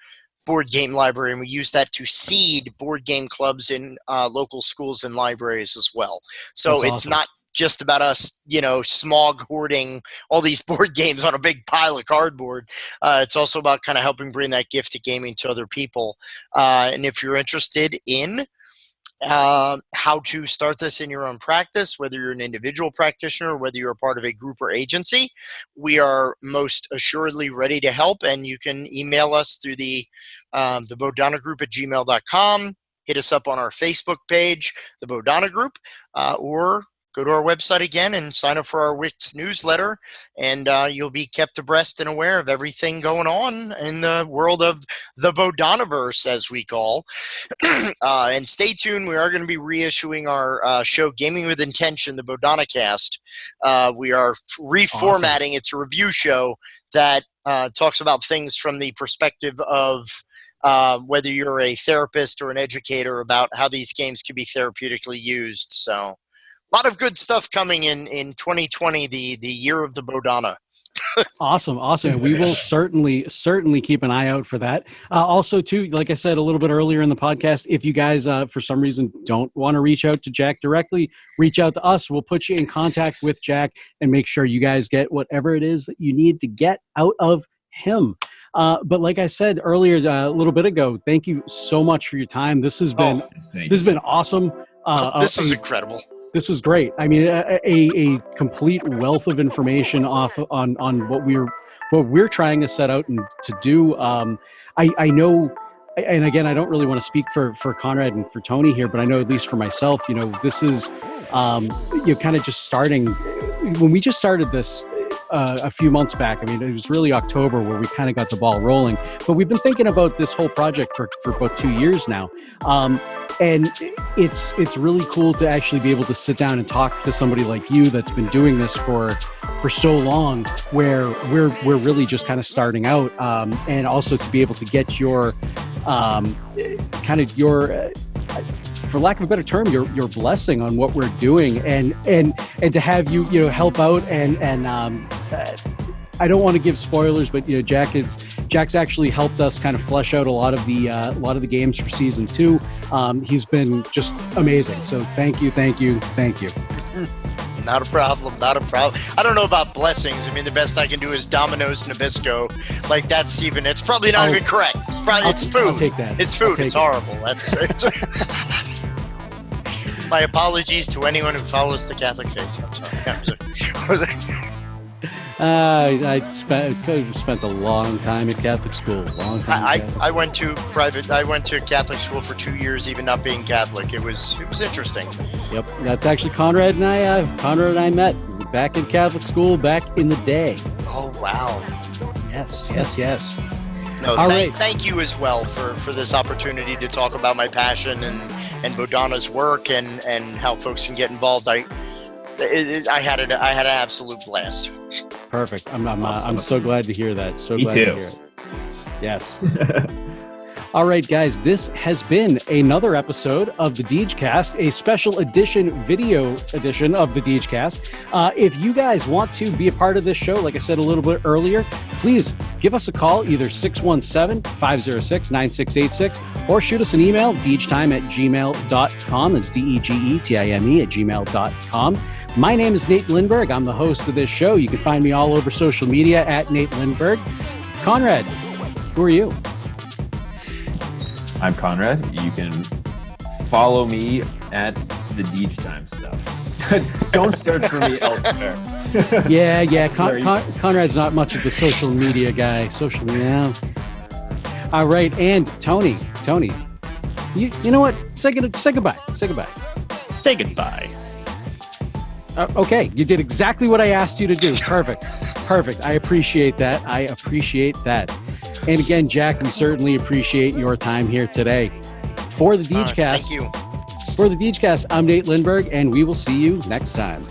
board game library and we use that to seed board game clubs in local schools and libraries as well. So it's not just about us, smog hoarding all these board games on a big pile of cardboard. It's also about kind of helping bring that gift of gaming to other people. And if you're interested in how to start this in your own practice, whether you're an individual practitioner or whether you're a part of a group or agency, we are most assuredly ready to help. And you can email us through the Bodhana Group at gmail.com, hit us up on our Facebook page, the Bodhana Group, or go to our website again and sign up for our Wix newsletter, and you'll be kept abreast and aware of everything going on in the world of the Bodhanaverse, as we call. And stay tuned. We are going to be reissuing our show, Gaming with Intention, the Degecast. We are reformatting. Awesome. It's a review show that talks about things from the perspective of whether you're a therapist or an educator, about how these games can be therapeutically used. So a lot of good stuff coming in 2020, the year of the Bodhana. Awesome. We will certainly keep an eye out for that. Also, too, like I said a little bit earlier in the podcast, if you guys, for some reason, don't want to reach out to Jack directly, reach out to us. We'll put you in contact with Jack and make sure you guys get whatever it is that you need to get out of him. But like I said earlier, a little bit ago, thank you so much for your time. This has been awesome. This was incredible. This was great. I mean, a complete wealth of information on what we're trying to set out and to do. I know, and again, I don't really want to speak for Conrad and for Tony here, but I know at least for myself, this is kind of just starting. When we just started this a few months back, I mean, it was really October where we kind of got the ball rolling. But we've been thinking about this whole project for about 2 years now. And it's really cool to actually be able to sit down and talk to somebody like you that's been doing this for so long, where we're really just kind of starting out, and also to be able to get your for lack of a better term, your blessing on what we're doing, and to have you help out and I don't want to give spoilers, but Jack's actually helped us kind of flesh out a lot of the games for season 2. He's been just amazing. So thank you. Not a problem. I don't know about blessings. I mean, the best I can do is Domino's Nabisco. Like, that's even. It's probably not even correct. It's food. I'll take that. It's food. It's horrible. It's my apologies to anyone who follows the Catholic faith. I'm sorry. I spent a long time at Catholic school. I went to Catholic school for 2 years, even not being Catholic. It was interesting. Yep, that's actually Conrad and I met back in Catholic school back in the day. Oh wow! Yes. No, thank you as well for this opportunity to talk about my passion and Bodhana's work and how folks can get involved. I had an absolute blast. Perfect. I'm Awesome. so glad to hear that. So Me glad too. to hear it. Yes. All right, guys, this has been another episode of the Degecast, a special video edition of the Degecast. If you guys want to be a part of this show, like I said a little bit earlier, please give us a call, either 617-506-9686, or shoot us an email, degetime@gmail.com. That's degetime@gmail.com. My name is Nate Lindberg. I'm the host of this show. You can find me all over social media at Nate Lindberg. Conrad, who are you? I'm Conrad. You can follow me at the Degecast stuff. Don't search for me elsewhere. Yeah. Conrad's not much of the social media guy. Social media. All right, and Tony, you know what? Say goodbye. Say goodbye. Okay, you did exactly what I asked you to do. Perfect. I appreciate that. And again, Jack, we certainly appreciate your time here today. For the Degecast, thank you. For the Degecast, I'm Nate Lindberg, and we will see you next time.